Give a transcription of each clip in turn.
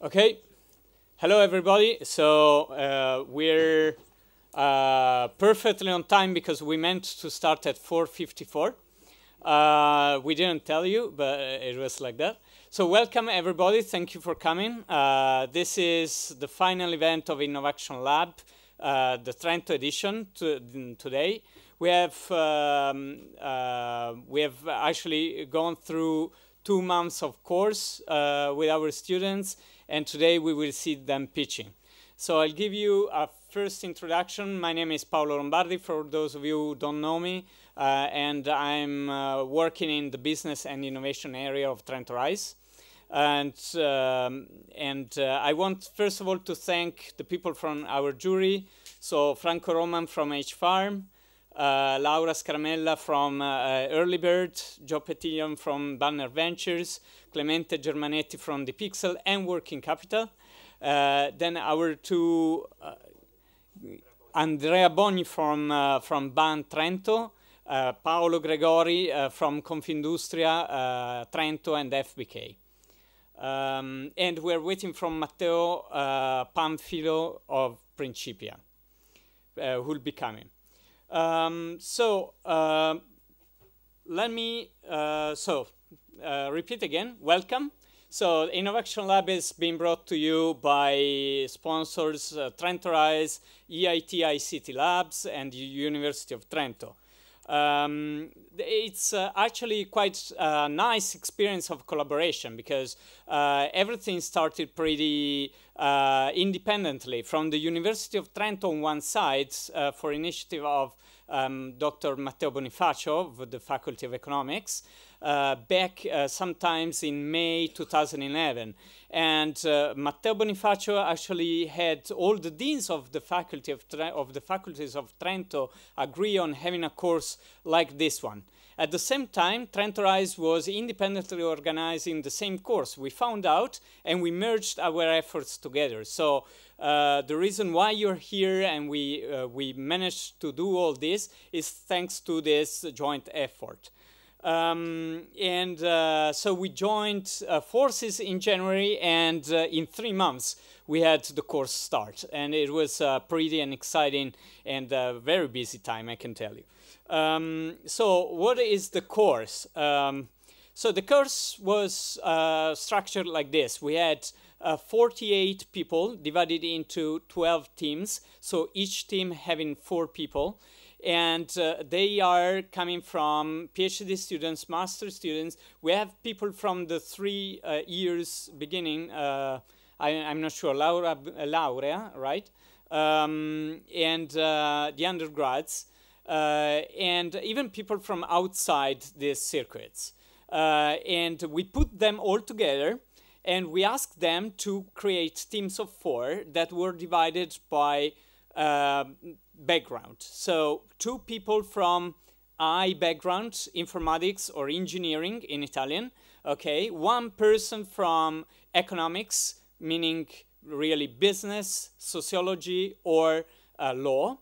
Okay, hello everybody. So we're perfectly on time because we meant to start at 4:54. We didn't tell you, but it was like that. So welcome everybody. Thank you for coming. This is the final event of InnovAction Lab, the Trento edition today. We have actually gone through 2 months of course with our students, and today we will see them pitching. So I'll give you a first introduction. My name is Paolo Lombardi, for those of you who don't know me, and I'm working in the business and innovation area of Trento Rise. And I want first of all to thank the people from our jury. So Franco Roman from H-Farm, Laura Scaramella from Early Bird, Joe Petillon from Banner Ventures, Clemente Germanetti from The Pixel and Working Capital. Then our two, Andrea Boni from Ban Trento, Paolo Gregori from Confindustria Trento and FBK. And we're waiting from Matteo Panfilo of Principia, who'll be coming. Let me repeat again. Welcome. So InnovAction Lab is being brought to you by sponsors Trento Rise, EIT ICT Labs, and University of Trento. It's actually quite a nice experience of collaboration because everything started pretty independently from the University of Trento on one side for initiative of Dr. Matteo Bonifacio of the Faculty of Economics back sometimes in May 2011. And Matteo Bonifacio actually had all the deans of the faculty of the faculties of Trento agree on having a course like this one. At the same time, Trento Rise was independently organizing the same course. We found out and we merged our efforts together. So the reason why you're here and we managed to do all this is thanks to this joint effort. So we joined forces in January, and in 3 months we had the course start, and it was pretty an exciting and very busy time, I can tell you. So what is the course? So the course was structured like this. We had 48 people divided into 12 teams, so each team having 4 people. And they are coming from PhD students, master students. We have people from the 3 years beginning. I'm not sure, laurea, right? And the undergrads, and even people from outside these circuits. And we put them all together, and we asked them to create teams of 4 that were divided by background. So 2 people from I background, informatics or engineering in Italian, okay, 1 person from economics, meaning really business, sociology or law,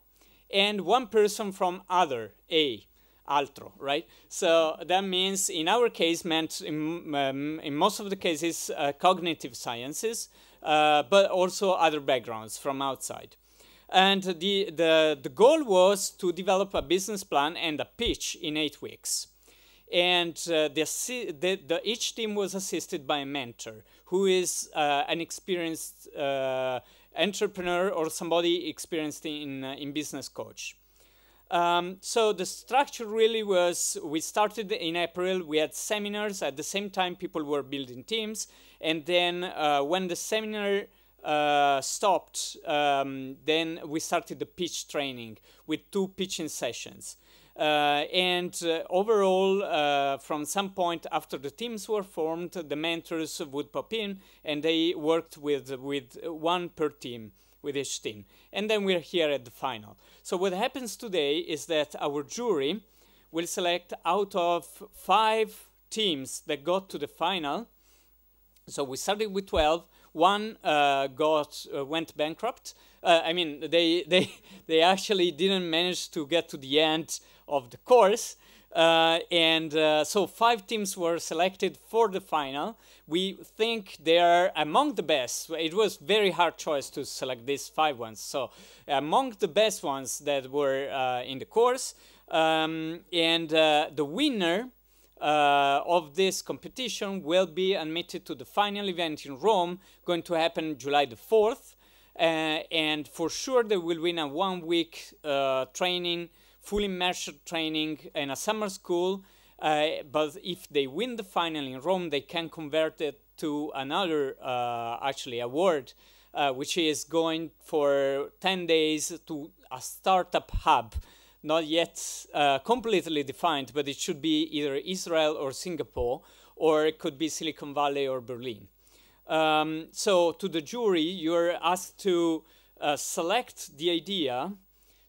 and 1 person from other, altro, right? So that means in our case meant in most of the cases cognitive sciences, but also other backgrounds from outside. And the goal was to develop a business plan and a pitch in 8 weeks. And each team was assisted by a mentor who is an experienced entrepreneur or somebody experienced in business coach. So the structure really was, we started in April, we had seminars, at the same time people were building teams, and then when the seminar stopped, then we started the pitch training with 2 pitching sessions. Overall, from some point after the teams were formed, the mentors would pop in and they worked with 1 per team, with each team. And then we're here at the final. So what happens today is that our jury will select out of 5 teams that got to the final. So we started with 12. 1 went bankrupt. I mean, they actually didn't manage to get to the end of the course, So 5 teams were selected for the final. We think they are among the best. It was very hard choice to select these 5 ones. So among the best ones that were in the course. The winner of this competition will be admitted to the final event in Rome, going to happen July the 4th. And for sure they will win a 1-week training, full immersion training in a summer school. But if they win the final in Rome, they can convert it to another actually award, which is going for 10 days to a startup hub. Not yet completely defined, but it should be either Israel or Singapore, or it could be Silicon Valley or Berlin. So to the jury, you're asked to select the idea.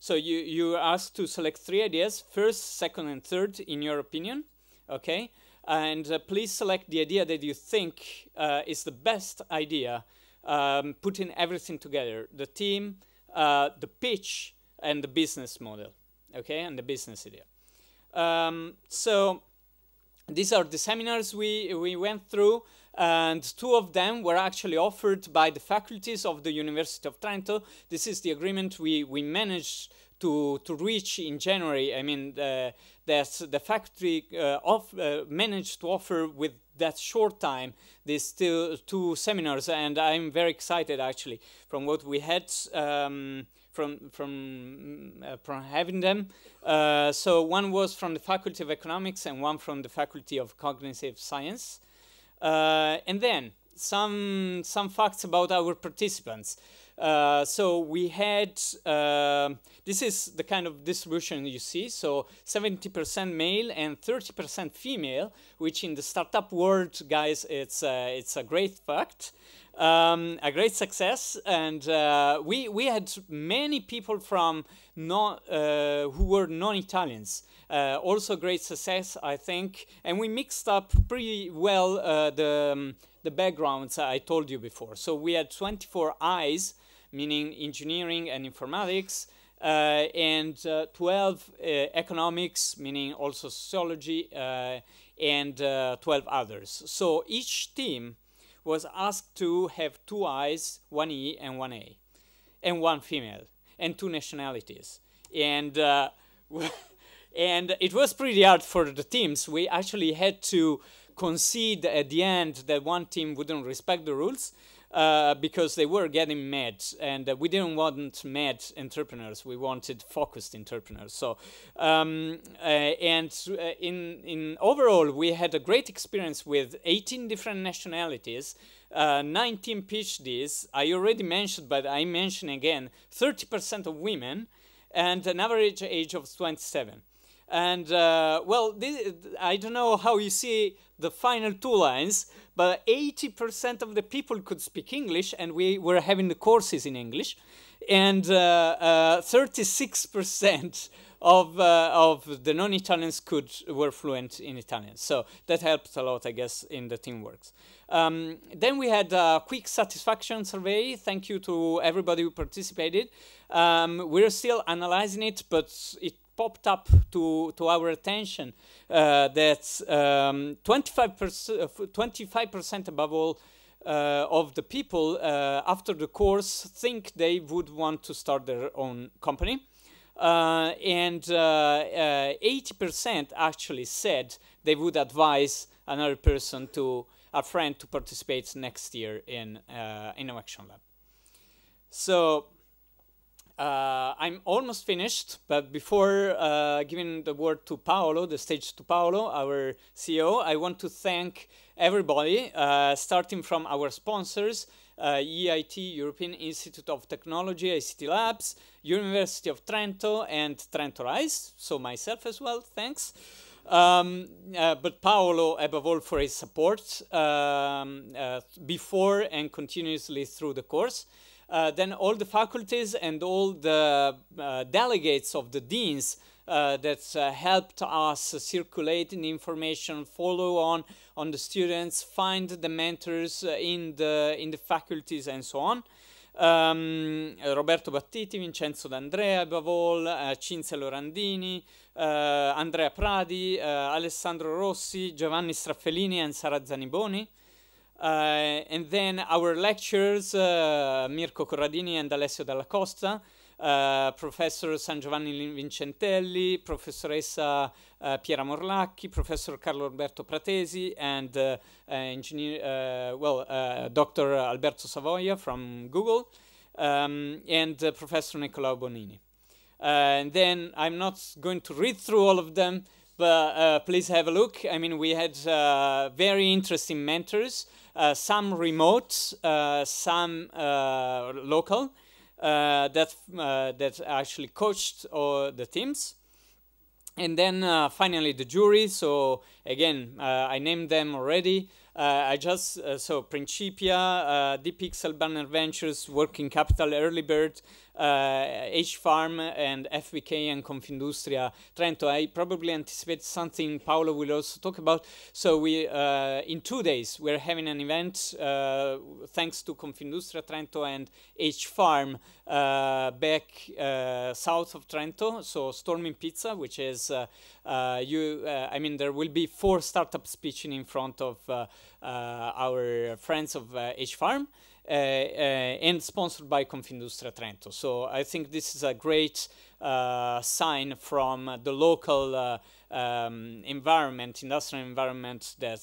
So you're asked to select 3 ideas, first, second, and third, in your opinion. Okay? And please select the idea that you think is the best idea, putting everything together, the team, the pitch, and the business model. Okay, and the business idea. So these are the seminars we went through, and 2 of them were actually offered by the faculties of the University of Trento. This is the agreement we managed to reach in January. I mean, that the faculty managed to offer with that short time these 2 seminars, and I'm very excited actually from what we had. From having them. So one was from the Faculty of Economics and one from the Faculty of Cognitive Science. And then some facts about our participants. So we had, this is the kind of distribution you see, so 70% male and 30% female, which in the startup world, guys, it's a great fact. A great success, and we had many people from who were non-Italians. Also great success, I think, and we mixed up pretty well the backgrounds I told you before. So we had 24 I's, meaning engineering and informatics, and 12 economics, meaning also sociology, and 12 others. So each team was asked to have 2 I's, 1 E, and 1 A, and 1 female, and 2 nationalities. And and it was pretty hard for the teams. We actually had to concede at the end that one team wouldn't respect the rules because they were getting mad, and we didn't want mad entrepreneurs. We wanted focused entrepreneurs. So in overall, we had a great experience with 18 different nationalities, 19 PhDs. I already mentioned, but I mention again, 30% of women, and an average age of 27. And well, I don't know how you see the final 2 lines, but 80% of the people could speak English, and we were having the courses in English, and 36% of the non-Italians were fluent in Italian. So that helped a lot, I guess, in the teamwork. Then we had a quick satisfaction survey. Thank you to everybody who participated. We're still analyzing it, but it popped up to our attention that 25% above all of the people after the course think they would want to start their own company. And 80% actually said they would advise another person, a friend, to participate next year in InnovAction Lab. So I'm almost finished, but before giving the word to Paolo, the stage to Paolo, our CEO, I want to thank everybody, starting from our sponsors, EIT, European Institute of Technology, ICT Labs, University of Trento, and Trento Rise, so myself as well, thanks. But Paolo, above all, for his support before and continuously through the course. Then all the faculties and all the delegates of the deans that helped us circulating the information, follow on the students, find the mentors in the faculties and so on. Roberto Battiti, Vincenzo D'Andrea, above all, Cinzia Lorandini, Andrea Pradi, Alessandro Rossi, Giovanni Straffelini, and Sara Zaniboni. And then our lecturers, Mirko Corradini and Alessio Dalla Costa, Professor San Giovanni Vincentelli, Professoressa Piera Morlacchi, Professor Carlo Alberto Pratesi, and Dr. Alberto Savoia from Google, and Professor Nicolao Bonini. And then I'm not going to read through all of them, but please have a look. I mean, we had very interesting mentors, some remote, some local, that actually coached all the teams. And then finally the jury. So again, I named them already. So Principia, DPixel, Banner Ventures, Working Capital, Early Bird, H-Farm, and FBK and Confindustria Trento. I probably anticipate something Paolo will also talk about. So we, in 2 days, we're having an event thanks to Confindustria Trento and H-Farm back south of Trento. So Storming Pizza, which is, I mean, there will be 4 startups pitching in front of our friends of H-Farm. And sponsored by Confindustria Trento. So I think this is a great sign from the local environment, industrial environment, that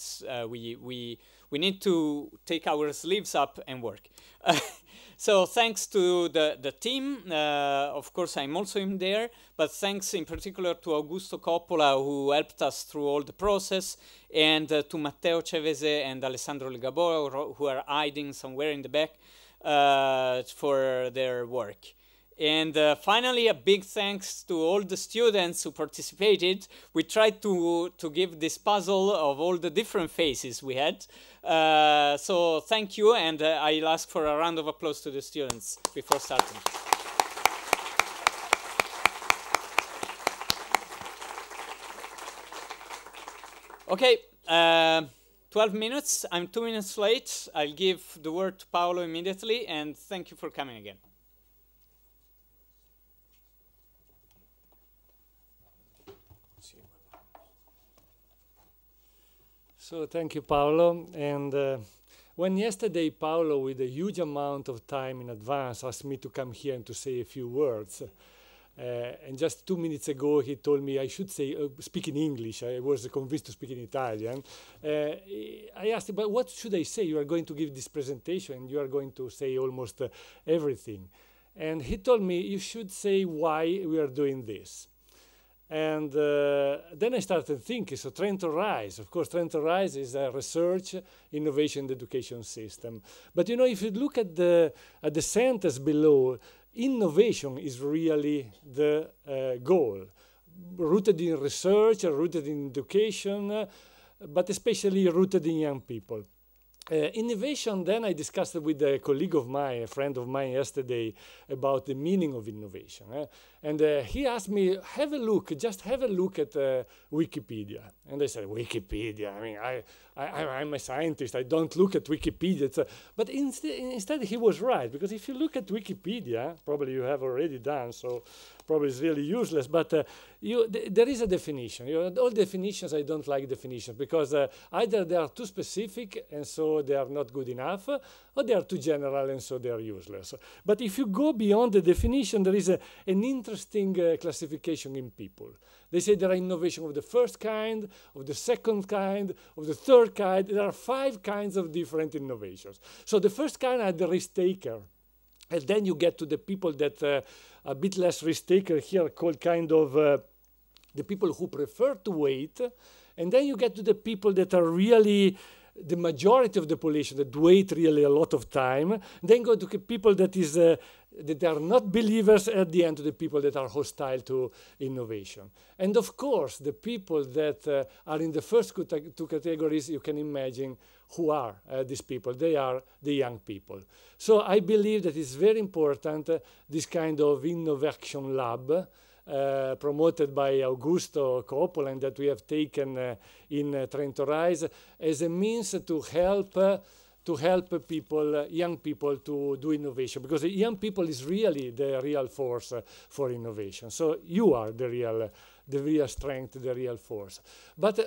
we need to take our sleeves up and work. So thanks to the team, of course I'm also in there, but thanks in particular to Augusto Coppola, who helped us through all the process, and to Matteo Cevese and Alessandro Ligaboro, who are hiding somewhere in the back, for their work. And finally, a big thanks to all the students who participated. We tried to give this puzzle of all the different faces we had. So thank you, and I'll ask for a round of applause to the students before starting. Okay, 12 minutes. I'm 2 minutes late. I'll give the word to Paolo immediately, and thank you for coming again. So thank you, Paolo. And when yesterday Paolo, with a huge amount of time in advance, asked me to come here and to say a few words, and just 2 minutes ago he told me I should say speak in English. I was convinced to speak in Italian. I asked him, but what should I say? You are going to give this presentation and you are going to say almost everything. And he told me you should say why we are doing this. And then I started thinking, so Trento Rise, of course, Trento Rise is a research, innovation, and education system. But you know, if you look at the sentence below, innovation is really the goal, rooted in research, rooted in education, but especially rooted in young people. Innovation, then I discussed with a colleague of mine, a friend of mine yesterday, about the meaning of innovation. And he asked me, have a look, just have a look at Wikipedia. And I said, Wikipedia? I mean, I'm a scientist, I don't look at Wikipedia. But instead he was right, because if you look at Wikipedia, probably you have already done, so probably it's really useless, but there is a definition. All definitions, I don't like definitions, because either they are too specific and so they are not good enough, or they are too general and so they are useless. But if you go beyond the definition, there is an interesting classification in people. They say there are innovation of the first kind, of the second kind, of the third kind. There are 5 kinds of different innovations. So the first kind are the risk taker. And then you get to the people that a bit less risk taker here, called kind of the people who prefer to wait. And then you get to the people that are really the majority of the population that wait really a lot of time. Then go to people that is that are not believers, at the end to the people that are hostile to innovation. And of course, the people that are in the first 2 categories, you can imagine who are these people. They are the young people. So I believe that it's very important, this kind of InnovAction Lab, promoted by Augusto Coppola, and that we have taken in Trento Rise, as a means to help to help people, young people, to do innovation, because the young people is really the real force for innovation. So you are the real strength, the real force. But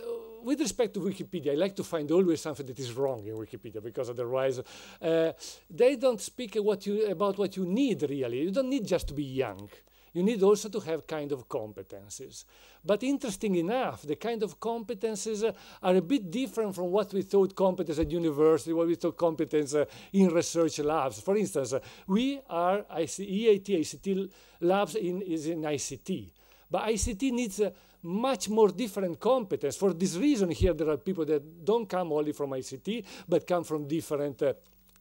with respect to Wikipedia, I like to find always something that is wrong in Wikipedia, because otherwise they don't speak about what you need really. You don't need just to be young. You need also to have kind of competencies. But interesting enough, the kind of competencies are a bit different from what we thought competence at university, what we thought competence in research labs. For instance, we are EIT, ICT labs is in ICT. But ICT needs much more different competence. For this reason here, there are people that don't come only from ICT, but come from different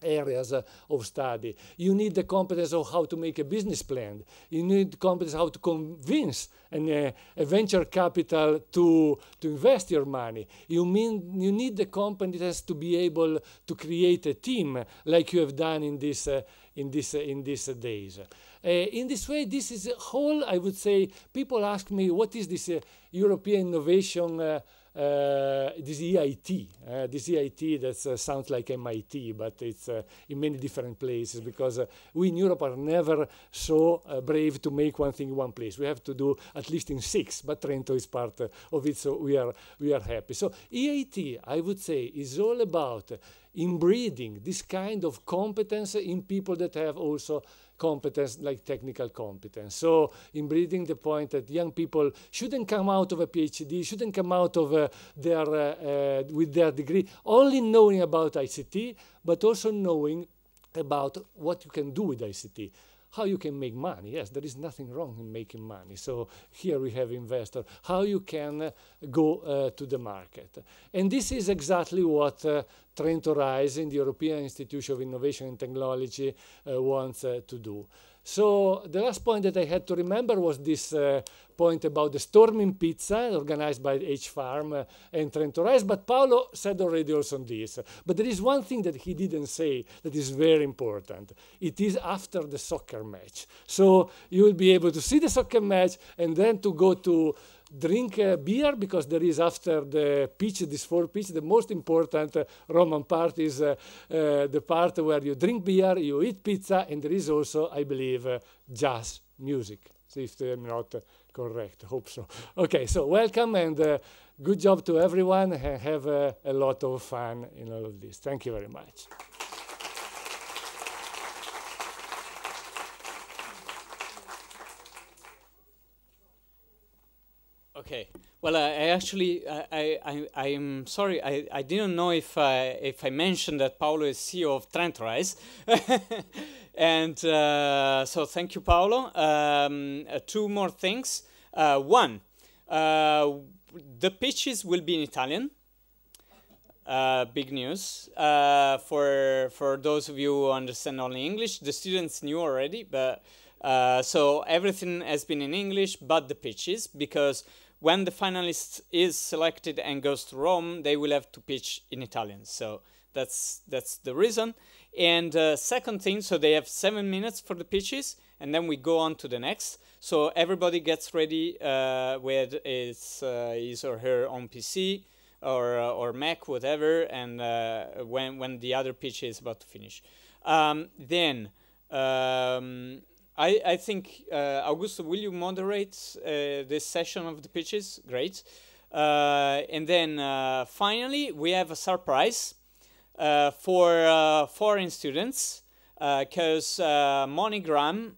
areas of study. You need the competence of how to make a business plan. You need competence how to convince a venture capital to invest your money. You need the competence to be able to create a team like you have done in these days. In this way, this is a whole, I would say, people ask me, what is this European innovation, this EIT? This EIT that sounds like MIT, but it's in many different places, because we in Europe are never so brave to make one thing in one place. We have to do at least in 6, but Trento is part of it, so we are happy. So EIT, I would say, is all about inbreeding this kind of competence in people that have also competence, like technical competence. So inbreeding the point that young people shouldn't come out of a PhD, shouldn't come out of with their degree only knowing about ICT, but also knowing about what you can do with ICT. How you can make money. Yes, there is nothing wrong in making money. So here we have investor. How you can go to the market. And this is exactly what Trento Rise in the European Institute of Innovation and Technology wants to do. So the last point that I had to remember was this point about the Storming Pizza, organized by H-Farm and Trento Rise, but Paolo said already also on this. But there is one thing that he didn't say that is very important. It is after the soccer match. So you will be able to see the soccer match and then to go to drink beer, because there is after the pitch, this 4 pitch, the most important Roman part is the part where you drink beer, you eat pizza, and there is also, I believe, jazz music. So if I'm not correct, hope so. Okay, so welcome and good job to everyone, and have a lot of fun in all of this. Thank you very much. Okay. Well, I'm sorry. I didn't know if I mentioned that Paolo is CEO of Trento Rise, and so thank you, Paolo. 2 more things. One, the pitches will be in Italian. Big news for those of you who understand only English. The students knew already, but so everything has been in English, but the pitches, because when the finalist is selected and goes to Rome, they will have to pitch in Italian. So that's the reason. And second thing, so they have 7 minutes for the pitches, and then we go on to the next. So everybody gets ready with his or her own PC or Mac, whatever, and when the other pitch is about to finish. I think, Augusto, will you moderate this session of the pitches? Great. And then finally, we have a surprise for foreign students, because MoneyGram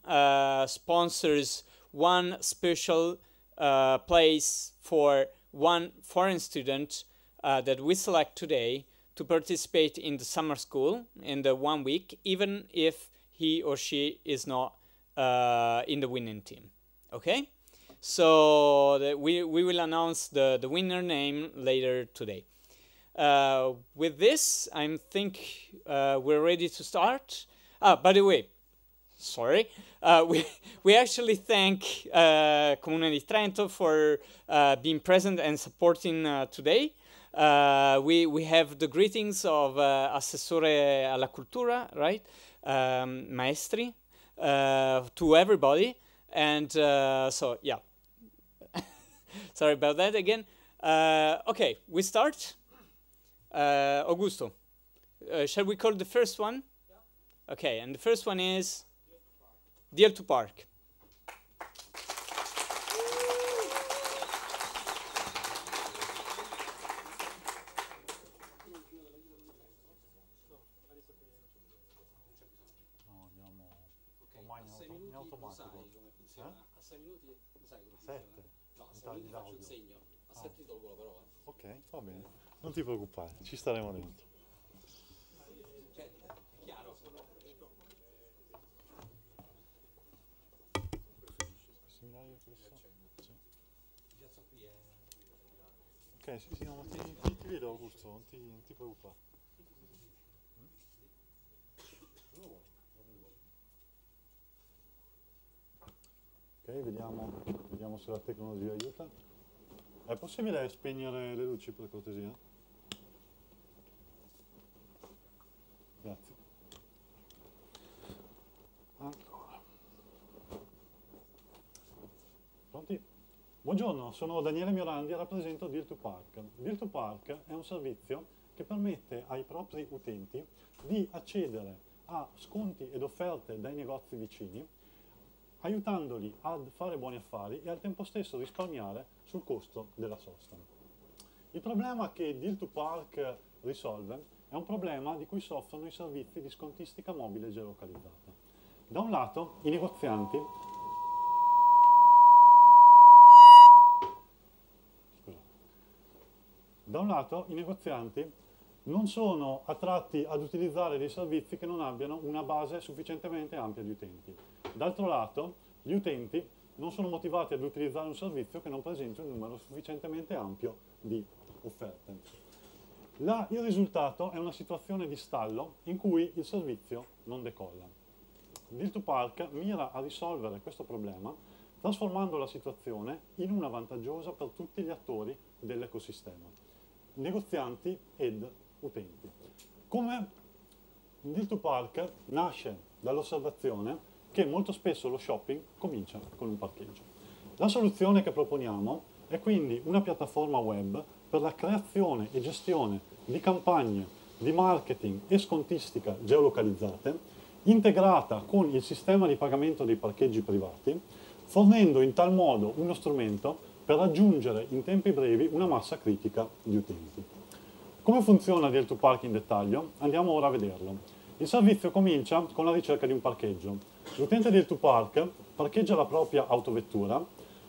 sponsors one special place for one foreign student that we select today to participate in the summer school in the 1 week, even if he or she is not in the winning team. Okay, so we will announce the winner name later today. With this, I think we're ready to start. By the way, sorry, we actually thank Comune di Trento for being present and supporting today. We have the greetings of Assessore alla Cultura, right? Maestri. To everybody, and so yeah, sorry about that again. Okay, we start. Augusto, Shall we call the first one? Yeah. Okay, and the first one is Deal to Park. In automatico. A 6 minuti lo sai come 7? No, a 6 minuti faccio un segno. A 7 ti tolgo la parola. Ok, va bene. Non ti preoccupare, ci staremo dentro. Cioè, è chiaro. Seminario di questo? Sì. Ok, sì, no, ma ti vedo Augusto, non ti preoccupare. Ok, vediamo se la tecnologia aiuta. È possibile spegnere le luci per cortesia? Grazie. Ancora. Pronti? Buongiorno, sono Daniele Miorandi e rappresento Deal to Park. Deal to Park è un servizio che permette ai propri utenti di accedere a sconti ed offerte dai negozi vicini, aiutandoli a fare buoni affari e al tempo stesso risparmiare sul costo della sosta. Il problema che Deal to Park risolve è un problema di cui soffrono i servizi di scontistica mobile geolocalizzata. Da un lato i negozianti non sono attratti ad utilizzare dei servizi che non abbiano una base sufficientemente ampia di utenti. D'altro lato, gli utenti non sono motivati ad utilizzare un servizio che non presenti un numero sufficientemente ampio di offerte. Il risultato è una situazione di stallo in cui il servizio non decolla. Deal to Park mira a risolvere questo problema trasformando la situazione in una vantaggiosa per tutti gli attori dell'ecosistema, negozianti ed utenti. Come Deal to Park nasce dall'osservazione che molto spesso lo shopping comincia con un parcheggio. La soluzione che proponiamo è quindi una piattaforma web per la creazione e gestione di campagne di marketing e scontistica geolocalizzate, integrata con il sistema di pagamento dei parcheggi privati, fornendo in tal modo uno strumento per raggiungere in tempi brevi una massa critica di utenti. Come funziona Deal to Park in dettaglio? Andiamo ora a vederlo. Il servizio comincia con la ricerca di un parcheggio. L'utente Deal to Park parcheggia la propria autovettura,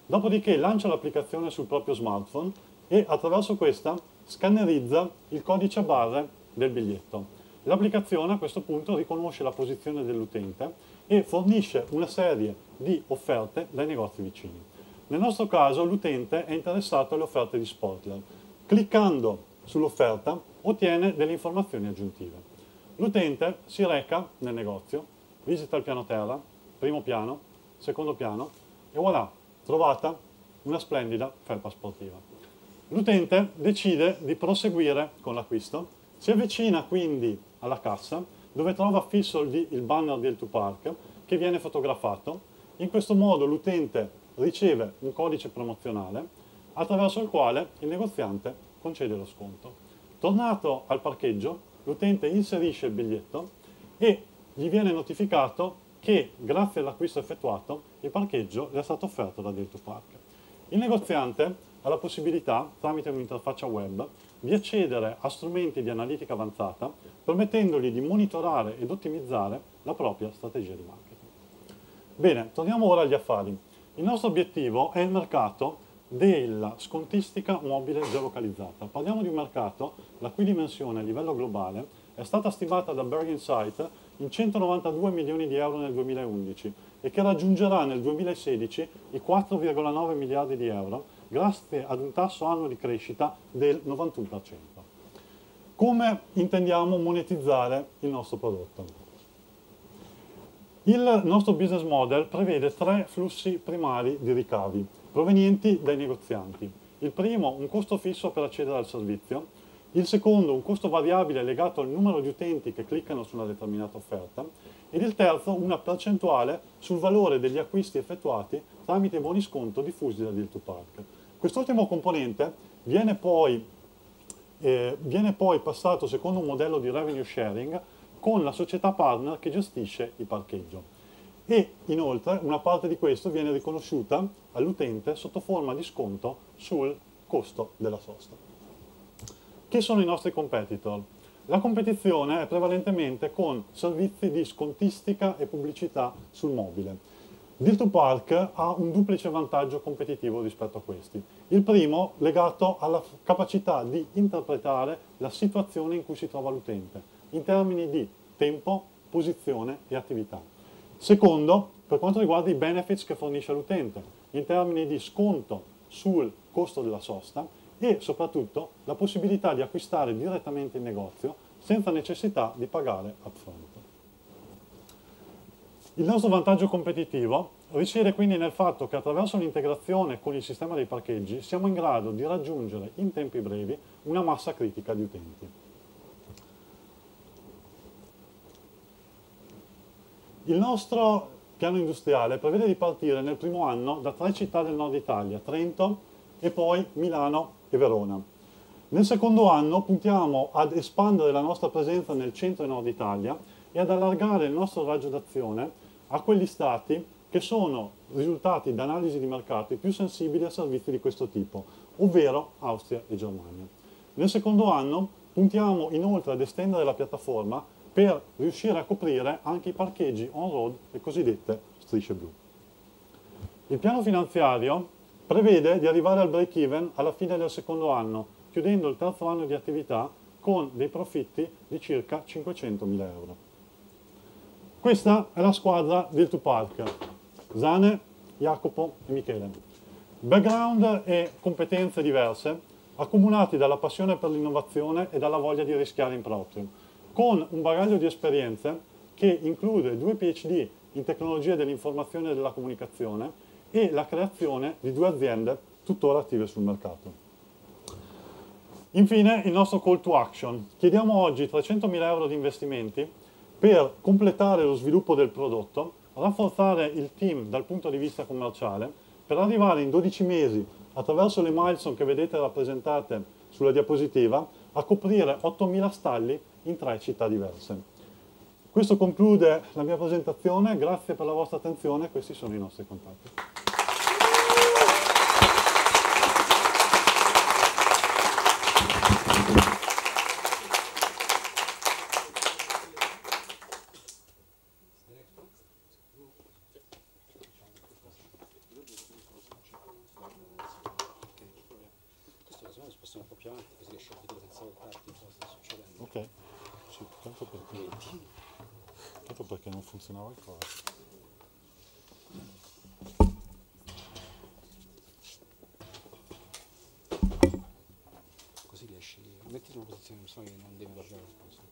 dopodiché lancia l'applicazione sul proprio smartphone e attraverso questa scannerizza il codice a barre del biglietto. L'applicazione a questo punto riconosce la posizione dell'utente e fornisce una serie di offerte dai negozi vicini. Nel nostro caso l'utente è interessato alle offerte di Sportler. Cliccando sull'offerta ottiene delle informazioni aggiuntive. L'utente si reca nel negozio, visita il piano terra, primo piano, secondo piano e voilà, trovata una splendida felpa sportiva. L'utente decide di proseguire con l'acquisto, si avvicina quindi alla cassa dove trova fisso il banner Deal to Park che viene fotografato. In questo modo l'utente riceve un codice promozionale attraverso il quale il negoziante concede lo sconto. Tornato al parcheggio, l'utente inserisce il biglietto e gli viene notificato che grazie all'acquisto effettuato il parcheggio gli è stato offerto da Deal to Park. Il negoziante ha la possibilità, tramite un'interfaccia web, di accedere a strumenti di analitica avanzata, permettendogli di monitorare ed ottimizzare la propria strategia di marketing. Bene, torniamo ora agli affari. Il nostro obiettivo è il mercato della scontistica mobile geolocalizzata. Parliamo di un mercato la cui dimensione a livello globale è stata stimata da Berg Insight in 192 milioni di euro nel 2011 e che raggiungerà nel 2016 i 4,9 miliardi di euro grazie ad un tasso annuo di crescita del 91%. Come intendiamo monetizzare il nostro prodotto? Il nostro business model prevede 3 flussi primari di ricavi provenienti dai negozianti. Il primo, un costo fisso per accedere al servizio. Il secondo, un costo variabile legato al numero di utenti che cliccano su una determinata offerta. Ed il terzo, una percentuale sul valore degli acquisti effettuati tramite buoni sconto diffusi da Deal to Park. Quest'ultimo componente viene poi viene poi passato secondo un modello di revenue sharing con la società partner che gestisce il parcheggio. E inoltre una parte di questo viene riconosciuta all'utente sotto forma di sconto sul costo della sosta. Chi sono i nostri competitor? La competizione è prevalentemente con servizi di scontistica e pubblicità sul mobile. Deal2Park ha un duplice vantaggio competitivo rispetto a questi. Il primo legato alla capacità di interpretare la situazione in cui si trova l'utente, in termini di tempo, posizione e attività. Secondo, per quanto riguarda i benefits che fornisce all'utente, in termini di sconto sul costo della sosta e soprattutto la possibilità di acquistare direttamente in negozio senza necessità di pagare upfront. Il nostro vantaggio competitivo risiede quindi nel fatto che attraverso l'integrazione con il sistema dei parcheggi siamo in grado di raggiungere in tempi brevi una massa critica di utenti. Il nostro piano industriale prevede di partire nel primo anno da 3 città del nord Italia, Trento e poi Milano e Verona. Nel secondo anno puntiamo ad espandere la nostra presenza nel centro e nord Italia e ad allargare il nostro raggio d'azione a quegli stati che sono risultati da analisi di mercato i più sensibili a servizi di questo tipo, ovvero Austria e Germania. Nel secondo anno puntiamo inoltre ad estendere la piattaforma per riuscire a coprire anche i parcheggi on-road, le cosiddette strisce blu. Il piano finanziario prevede di arrivare al break-even alla fine del secondo anno, chiudendo il terzo anno di attività con dei profitti di circa 500.000 euro. Questa è la squadra Deal2Park, Zane, Jacopo e Michele. Background e competenze diverse, accomunati dalla passione per l'innovazione e dalla voglia di rischiare in proprio, con un bagaglio di esperienze che include 2 PhD in tecnologie dell'informazione e della comunicazione e la creazione di 2 aziende tuttora attive sul mercato. Infine il nostro call to action. Chiediamo oggi 300.000 euro di investimenti per completare lo sviluppo del prodotto, rafforzare il team dal punto di vista commerciale, per arrivare in 12 mesi, attraverso le milestone che vedete rappresentate sulla diapositiva, a coprire 8.000 stalli in 3 città diverse. Questo conclude la mia presentazione, grazie per la vostra attenzione, questi sono i nostri contatti. Ok, sì, tanto perché non funzionava ancora. Così riesci, metti in una posizione che non devi guardare il posto.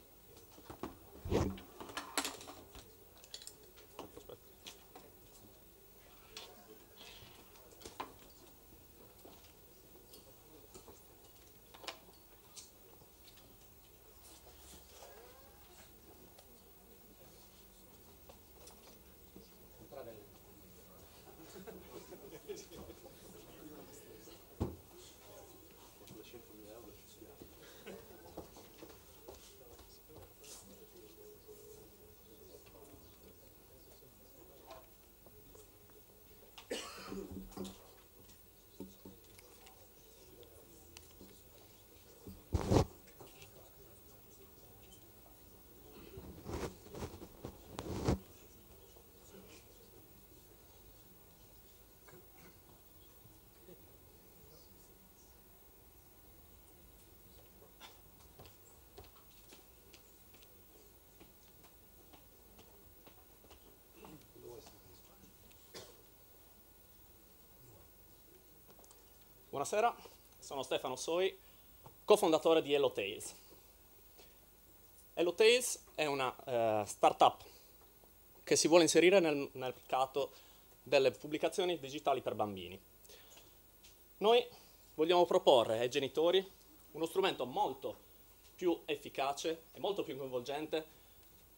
Buonasera, sono Stefano Soi, cofondatore di HelloTales. HelloTales è una startup che si vuole inserire nel mercato delle pubblicazioni digitali per bambini. Noi vogliamo proporre ai genitori uno strumento molto più efficace e molto più coinvolgente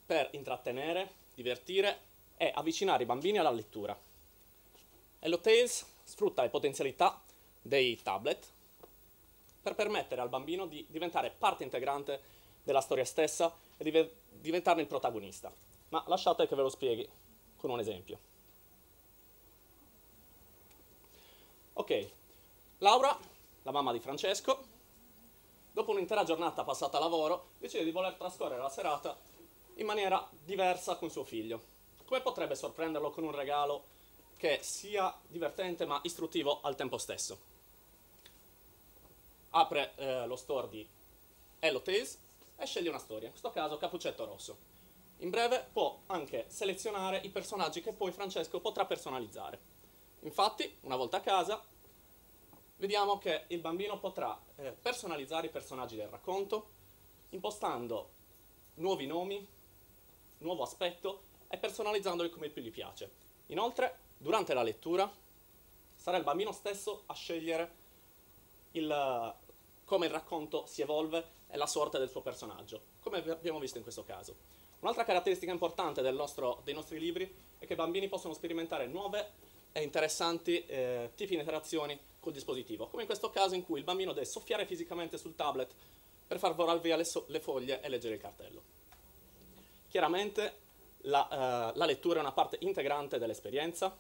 per intrattenere, divertire e avvicinare i bambini alla lettura. HelloTales sfrutta le potenzialità dei tablet per permettere al bambino di diventare parte integrante della storia stessa e di diventarne il protagonista. Ma lasciate che ve lo spieghi con un esempio. Ok, Laura, la mamma di Francesco, dopo un'intera giornata passata a lavoro, decide di voler trascorrere la serata in maniera diversa con suo figlio. Come potrebbe sorprenderlo con un regalo che sia divertente ma istruttivo al tempo stesso? Apre lo store di Hello Tales e sceglie una storia, in questo caso Cappuccetto Rosso. In breve può anche selezionare i personaggi che poi Francesco potrà personalizzare. Infatti, una volta a casa, vediamo che il bambino potrà personalizzare i personaggi del racconto, impostando nuovi nomi, nuovo aspetto e personalizzandoli come più gli piace. Inoltre, durante la lettura, sarà il bambino stesso a scegliere come il racconto si evolve e la sorte del suo personaggio, come abbiamo visto in questo caso. Un'altra caratteristica importante dei nostri libri è che i bambini possono sperimentare nuove e interessanti tipi di interazioni col dispositivo, come in questo caso in cui il bambino deve soffiare fisicamente sul tablet per far volare via le foglie e leggere il cartello. Chiaramente la lettura è una parte integrante dell'esperienza,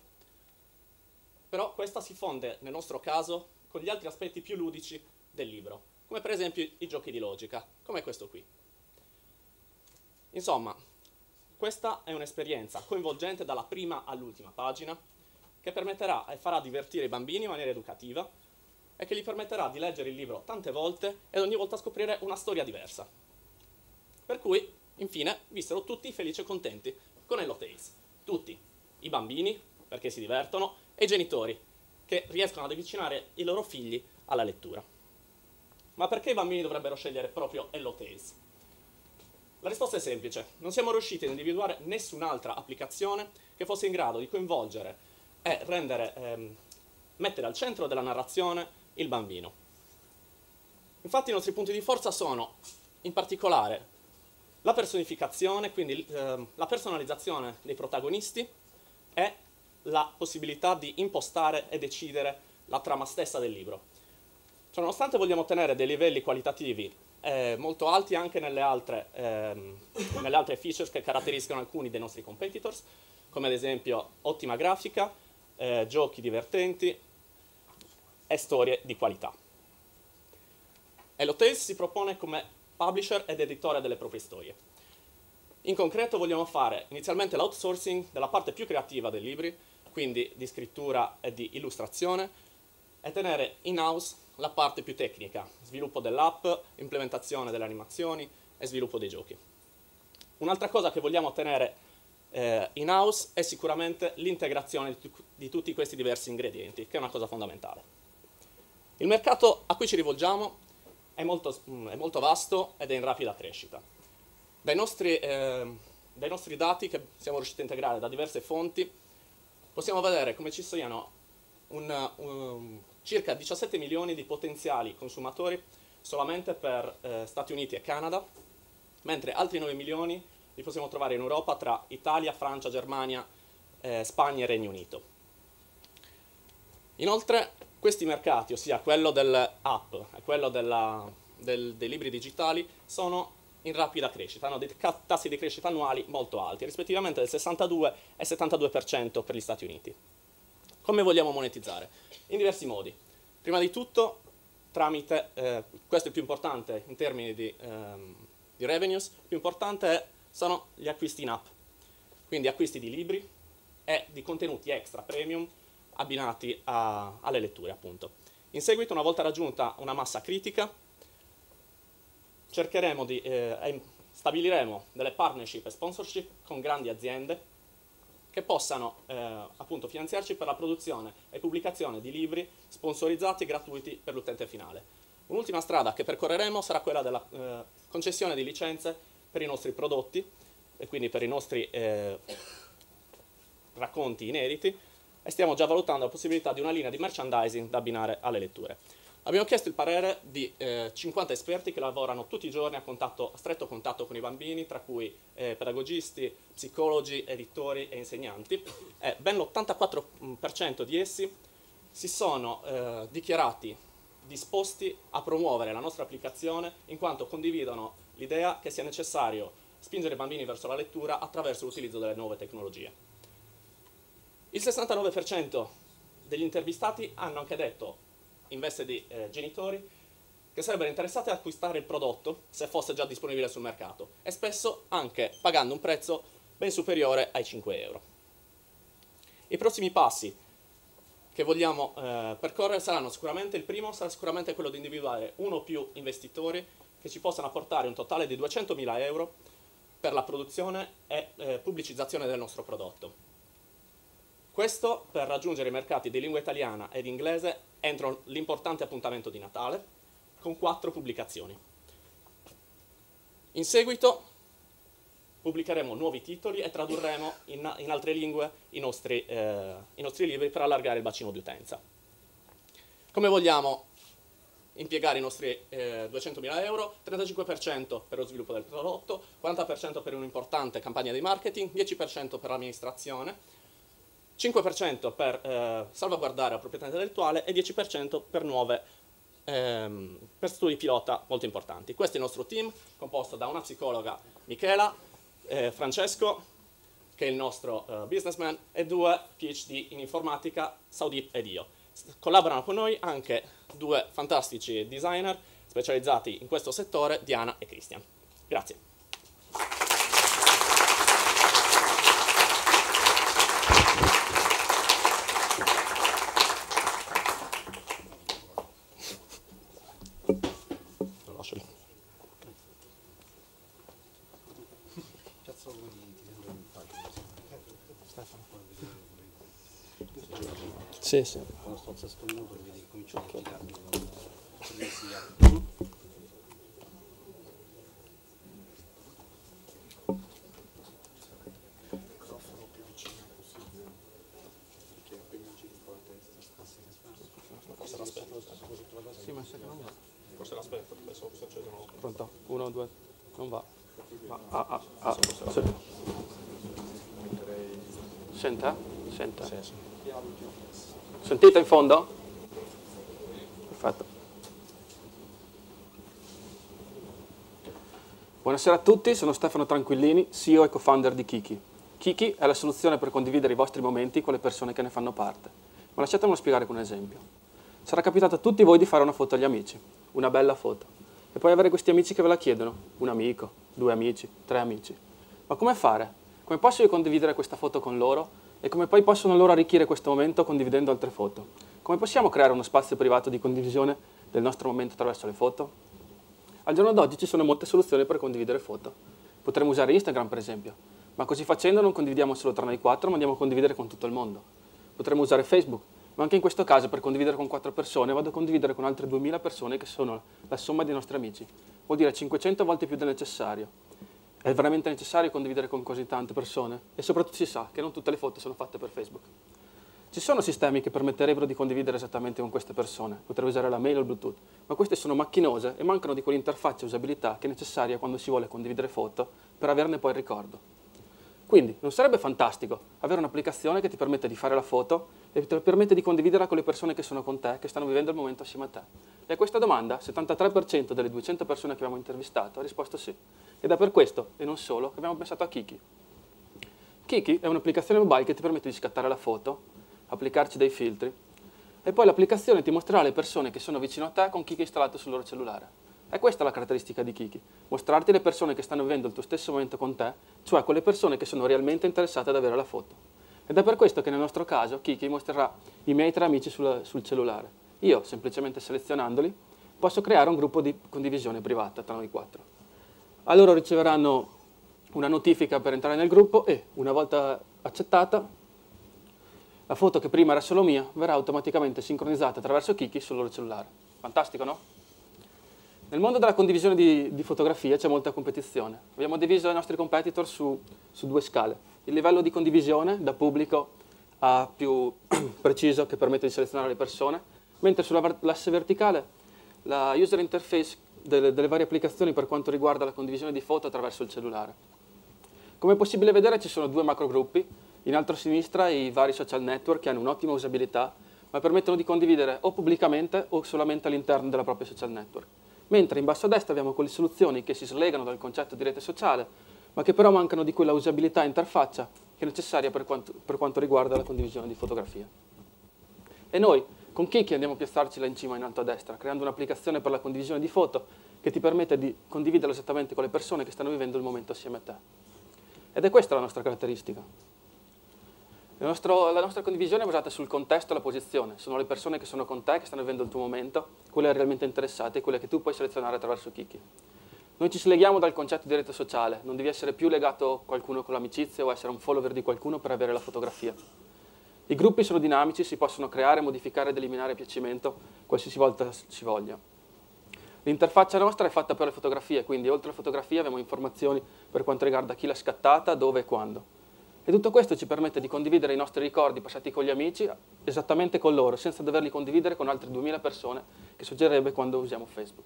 però questa si fonde nel nostro caso con gli altri aspetti più ludici del libro, come per esempio i giochi di logica, come questo qui. Insomma, questa è un'esperienza coinvolgente dalla prima all'ultima pagina, che permetterà e farà divertire i bambini in maniera educativa e che gli permetterà di leggere il libro tante volte ed ogni volta scoprire una storia diversa. Per cui, infine, vissero tutti felici e contenti con Hello Tales. Tutti, i bambini, perché si divertono, e i genitori, che riescono ad avvicinare i loro figli alla lettura. Ma perché i bambini dovrebbero scegliere proprio Hello Tales? La risposta è semplice: non siamo riusciti ad individuare nessun'altra applicazione che fosse in grado di coinvolgere e mettere al centro della narrazione il bambino. Infatti i nostri punti di forza sono, in particolare, la personificazione, quindi la personalizzazione dei protagonisti e la possibilità di impostare e decidere la trama stessa del libro. Cioè, nonostante vogliamo ottenere dei livelli qualitativi molto alti anche nelle altre features che caratterizzano alcuni dei nostri competitors, come ad esempio ottima grafica, giochi divertenti e storie di qualità. Hello Tales si propone come publisher ed editore delle proprie storie. In concreto vogliamo fare inizialmente l'outsourcing della parte più creativa dei libri, quindi di scrittura e di illustrazione, e tenere in-house la parte più tecnica, sviluppo dell'app, implementazione delle animazioni e sviluppo dei giochi. Un'altra cosa che vogliamo tenere in-house è sicuramente l'integrazione di tutti questi diversi ingredienti, che è una cosa fondamentale. Il mercato a cui ci rivolgiamo è molto vasto ed è in rapida crescita. Dai nostri dati che siamo riusciti a integrare da diverse fonti, possiamo vedere come ci siano circa 17 milioni di potenziali consumatori solamente per Stati Uniti e Canada, mentre altri 9 milioni li possiamo trovare in Europa tra Italia, Francia, Germania, Spagna e Regno Unito. Inoltre questi mercati, ossia quello dell'app e quello dei libri digitali, sono in rapida crescita, hanno dei tassi di crescita annuali molto alti, rispettivamente del 62 e 72% per gli Stati Uniti. Come vogliamo monetizzare? In diversi modi. Prima di tutto tramite, questo è il più importante in termini di revenues, il più importante sono gli acquisti in app, quindi acquisti di libri e di contenuti extra premium abbinati alle letture, appunto. In seguito, una volta raggiunta una massa critica, stabiliremo delle partnership e sponsorship con grandi aziende che possano appunto finanziarci per la produzione e pubblicazione di libri sponsorizzati e gratuiti per l'utente finale. Un'ultima strada che percorreremo sarà quella della concessione di licenze per i nostri prodotti e quindi per i nostri racconti inediti, e stiamo già valutando la possibilità di una linea di merchandising da abbinare alle letture. Abbiamo chiesto il parere di 50 esperti che lavorano tutti i giorni a stretto contatto con i bambini, tra cui pedagogisti, psicologi, editori e insegnanti, e ben l'84% di essi si sono dichiarati disposti a promuovere la nostra applicazione in quanto condividono l'idea che sia necessario spingere i bambini verso la lettura attraverso l'utilizzo delle nuove tecnologie. Il 69% degli intervistati hanno anche detto, in veste di genitori, che sarebbero interessati ad acquistare il prodotto se fosse già disponibile sul mercato e spesso anche pagando un prezzo ben superiore ai 5 euro. I prossimi passi che vogliamo percorrere saranno sicuramente, il primo sarà sicuramente quello di individuare uno o più investitori che ci possano apportare un totale di 200.000 euro per la produzione e pubblicizzazione del nostro prodotto. Questo per raggiungere i mercati di lingua italiana ed inglese entro l'importante appuntamento di Natale, con 4 pubblicazioni. In seguito pubblicheremo nuovi titoli e tradurremo in altre lingue i nostri libri per allargare il bacino di utenza. Come vogliamo impiegare i nostri 200.000 euro? 35% per lo sviluppo del prodotto, 40% per un'importante campagna di marketing, 10% per l'amministrazione, 5% per salvaguardare la proprietà intellettuale e 10% per studi pilota molto importanti. Questo è il nostro team, composto da una psicologa, Michela, Francesco, che è il nostro businessman, e 2 PhD in informatica, Saudip ed io. Collaborano con noi anche 2 fantastici designer specializzati in questo settore, Diana e Christian. Grazie. Sì, sì. Quando sto scomodo, vedi che comincio a girarmi. Forse l'aspetto. Sì, ma sai che non va. Forse l'aspetto, adesso si accedono. Pronto? 1, 2, non va. Sì. Senta? Senta. Sì, sì. Sentite in fondo? Perfetto. Buonasera a tutti, sono Stefano Tranquillini, CEO e co-founder di Kiki. Kiki è la soluzione per condividere i vostri momenti con le persone che ne fanno parte. Ma lasciatemelo spiegare con un esempio. Sarà capitato a tutti voi di fare una foto agli amici, una bella foto, e poi avere questi amici che ve la chiedono, un amico, 2 amici, 3 amici. Ma come fare? Come posso io condividere questa foto con loro? E come poi possono loro arricchire questo momento condividendo altre foto? Come possiamo creare uno spazio privato di condivisione del nostro momento attraverso le foto? Al giorno d'oggi ci sono molte soluzioni per condividere foto. Potremmo usare Instagram per esempio, ma così facendo non condividiamo solo tra noi 4, ma andiamo a condividere con tutto il mondo. Potremmo usare Facebook, ma anche in questo caso per condividere con 4 persone vado a condividere con altre 2000 persone che sono la somma dei nostri amici. Vuol dire 500 volte più del necessario. È veramente necessario condividere con così tante persone? E soprattutto si sa che non tutte le foto sono fatte per Facebook. Ci sono sistemi che permetterebbero di condividere esattamente con queste persone. Potrei usare la mail o il Bluetooth, ma queste sono macchinose e mancano di quell'interfaccia e usabilità che è necessaria quando si vuole condividere foto per averne poi il ricordo. Quindi non sarebbe fantastico avere un'applicazione che ti permette di fare la foto e ti permette di condividerla con le persone che sono con te, che stanno vivendo il momento assieme a te? E a questa domanda, 73% delle 200 persone che abbiamo intervistato ha risposto sì. Ed è per questo, e non solo, che abbiamo pensato a Kiki. Kiki è un'applicazione mobile che ti permette di scattare la foto, applicarci dei filtri, e poi l'applicazione ti mostrerà le persone che sono vicino a te con Kiki installato sul loro cellulare. E questa è la caratteristica di Kiki, mostrarti le persone che stanno vivendo il tuo stesso momento con te, cioè quelle persone che sono realmente interessate ad avere la foto. Ed è per questo che nel nostro caso Kiki mostrerà i miei 3 amici sul cellulare. Io, semplicemente selezionandoli, posso creare un gruppo di condivisione privata tra noi 4. A loro riceveranno una notifica per entrare nel gruppo e, una volta accettata, la foto che prima era solo mia verrà automaticamente sincronizzata attraverso Kiki sul loro cellulare. Fantastico, no? Nel mondo della condivisione di fotografie c'è molta competizione. Abbiamo diviso i nostri competitor su 2 scale. Il livello di condivisione da pubblico a più preciso che permette di selezionare le persone, mentre sull'asse verticale la user interface delle varie applicazioni per quanto riguarda la condivisione di foto attraverso il cellulare. Come è possibile vedere ci sono 2 macrogruppi, in alto a sinistra i vari social network che hanno un'ottima usabilità, ma permettono di condividere o pubblicamente o solamente all'interno della propria social network. Mentre in basso a destra abbiamo quelle soluzioni che si slegano dal concetto di rete sociale, ma che però mancano di quella usabilità e interfaccia che è necessaria per quanto riguarda la condivisione di fotografie. E noi, con Kiki, andiamo a piazzarci là in cima in alto a destra, creando un'applicazione per la condivisione di foto che ti permette di condividerlo esattamente con le persone che stanno vivendo il momento assieme a te. Ed è questa la nostra caratteristica. La nostra condivisione è basata sul contesto e la posizione. Sono le persone che sono con te, che stanno vivendo il tuo momento, quelle realmente interessate e quelle che tu puoi selezionare attraverso Kiki. Noi ci sleghiamo dal concetto di rete sociale, non devi essere più legato a qualcuno con l'amicizia o essere un follower di qualcuno per avere la fotografia. I gruppi sono dinamici, si possono creare, modificare ed eliminare a piacimento qualsiasi volta si voglia. L'interfaccia nostra è fatta per le fotografie, quindi oltre alle fotografie abbiamo informazioni per quanto riguarda chi l'ha scattata, dove e quando. E tutto questo ci permette di condividere i nostri ricordi passati con gli amici esattamente con loro, senza doverli condividere con altre 2000 persone, che succederebbe quando usiamo Facebook.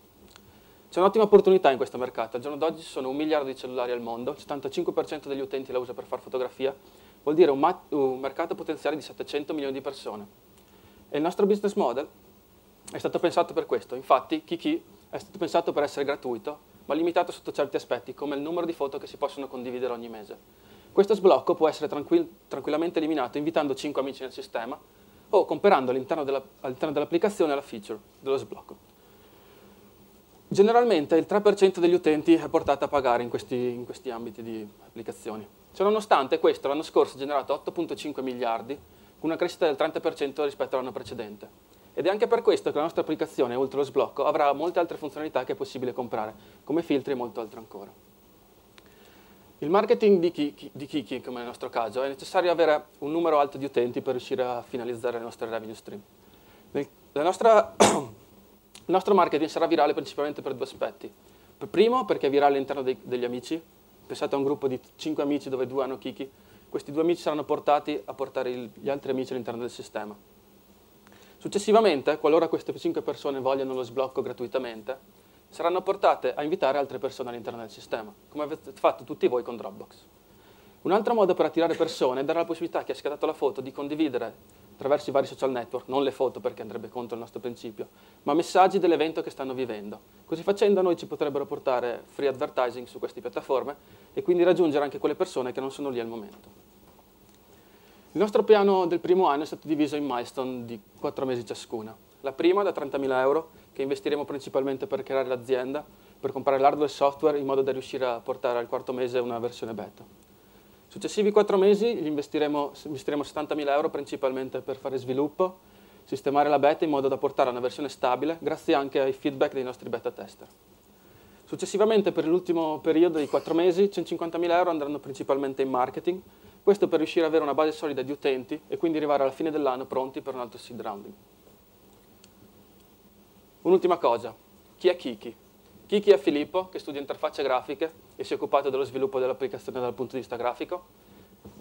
C'è un'ottima opportunità in questo mercato. Al giorno d'oggi ci sono 1 miliardo di cellulari al mondo, il 75% degli utenti la usa per fare fotografia, vuol dire un mercato potenziale di 700 milioni di persone. E il nostro business model è stato pensato per questo. Infatti, Kiki è stato pensato per essere gratuito, ma limitato sotto certi aspetti, come il numero di foto che si possono condividere ogni mese. Questo sblocco può essere tranquillamente eliminato invitando 5 amici nel sistema o comprando all'interno dell'applicazione la feature dello sblocco. Generalmente il 3% degli utenti è portato a pagare in questi ambiti di applicazioni. Ciononostante questo l'anno scorso ha generato 8,5 miliardi, con una crescita del 30% rispetto all'anno precedente. Ed è anche per questo che la nostra applicazione, oltre allo sblocco, avrà molte altre funzionalità che è possibile comprare, come filtri e molto altro ancora. Il marketing di Kiki, come nel nostro caso, è necessario avere un numero alto di utenti per riuscire a finalizzare le nostre revenue stream. Il nostro marketing sarà virale principalmente per 2 aspetti. Per primo, perché è virale all'interno degli amici. Pensate a un gruppo di 5 amici dove 2 hanno Kiki. Questi 2 amici saranno portati a portare gli altri amici all'interno del sistema. Successivamente, qualora queste 5 persone vogliano lo sblocco gratuitamente, saranno portate a invitare altre persone all'interno del sistema, come avete fatto tutti voi con Dropbox. Un altro modo per attirare persone è dare la possibilità a chi ha scattato la foto di condividere attraverso i vari social network, non le foto perché andrebbe contro il nostro principio, ma messaggi dell'evento che stanno vivendo. Così facendo noi ci potrebbero portare free advertising su queste piattaforme e quindi raggiungere anche quelle persone che non sono lì al momento. Il nostro piano del primo anno è stato diviso in milestone di 4 mesi ciascuna. La prima da 30.000 euro, che investiremo principalmente per creare l'azienda, per comprare l'hardware e il software in modo da riuscire a portare al 4º mese una versione beta. Successivi 4 mesi investiremo 70.000 euro principalmente per fare sviluppo, sistemare la beta in modo da portare a una versione stabile, grazie anche ai feedback dei nostri beta tester. Successivamente, per l'ultimo periodo di 4 mesi, 150.000 euro andranno principalmente in marketing, questo per riuscire ad avere una base solida di utenti e quindi arrivare alla fine dell'anno pronti per un altro seed rounding. Un'ultima cosa, chi è Kiki? Kiki è Filippo, che studia interfacce grafiche e si è occupato dello sviluppo dell'applicazione dal punto di vista grafico.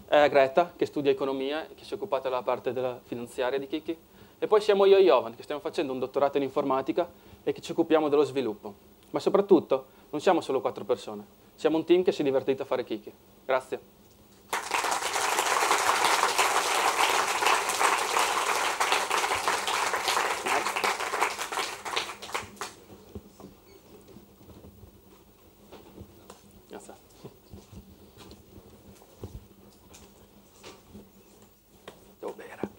È Greta, che studia economia e che si è occupata della parte della finanziaria di Kiki. E poi siamo io e Jovan, che stiamo facendo un dottorato in informatica e che ci occupiamo dello sviluppo. Ma soprattutto, non siamo solo 4 persone, siamo un team che si è divertito a fare Kiki. Grazie. Devo bere.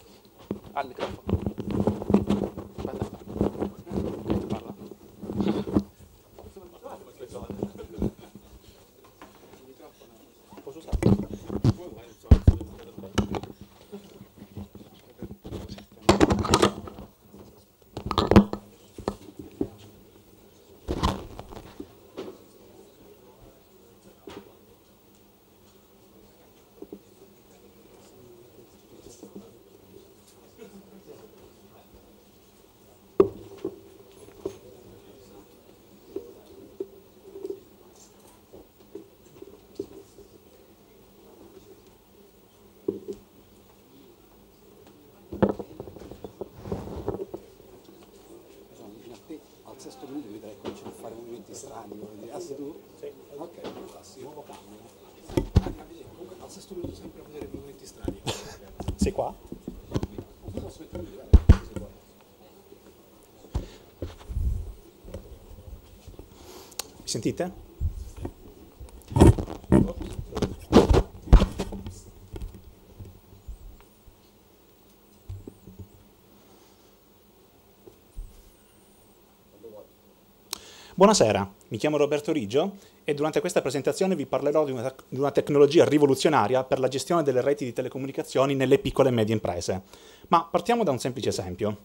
Al microfono. Aspetta. Che parla? Posso usare? Al sesto minuto vedrai che cominciano a fare movimenti strani, voglio dire, ah sei tu? Sì. Ok, fantastico. Nuovo cambio. Comunque al sesto minuto sempre a vedere movimenti strani. Sei qua? Posso mettere sentite? Buonasera, mi chiamo Roberto Riggio e durante questa presentazione vi parlerò di una tecnologia rivoluzionaria per la gestione delle reti di telecomunicazioni nelle piccole e medie imprese. Ma partiamo da un semplice esempio.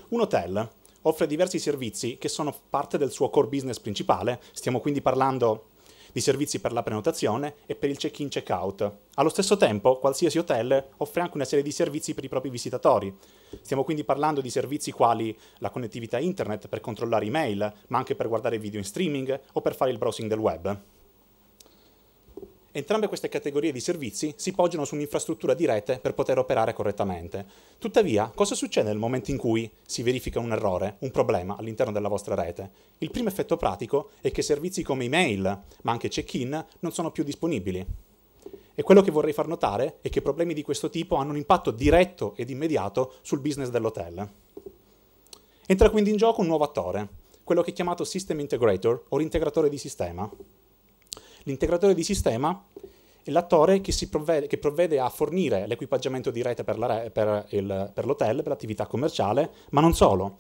Un hotel offre diversi servizi che sono parte del suo core business principale, stiamo quindi parlando di servizi per la prenotazione e per il check-in check-out. Allo stesso tempo, qualsiasi hotel offre anche una serie di servizi per i propri visitatori. Stiamo quindi parlando di servizi quali la connettività internet per controllare email, ma anche per guardare video in streaming o per fare il browsing del web. Entrambe queste categorie di servizi si poggiano su un'infrastruttura di rete per poter operare correttamente. Tuttavia, cosa succede nel momento in cui si verifica un errore, un problema all'interno della vostra rete? Il primo effetto pratico è che servizi come email, ma anche check-in, non sono più disponibili. E quello che vorrei far notare è che problemi di questo tipo hanno un impatto diretto ed immediato sul business dell'hotel. Entra quindi in gioco un nuovo attore, quello che è chiamato System Integrator o l'integratore di sistema. L'integratore di sistema è l'attore che provvede a fornire l'equipaggiamento di rete per l'hotel, per l'attività commerciale, ma non solo.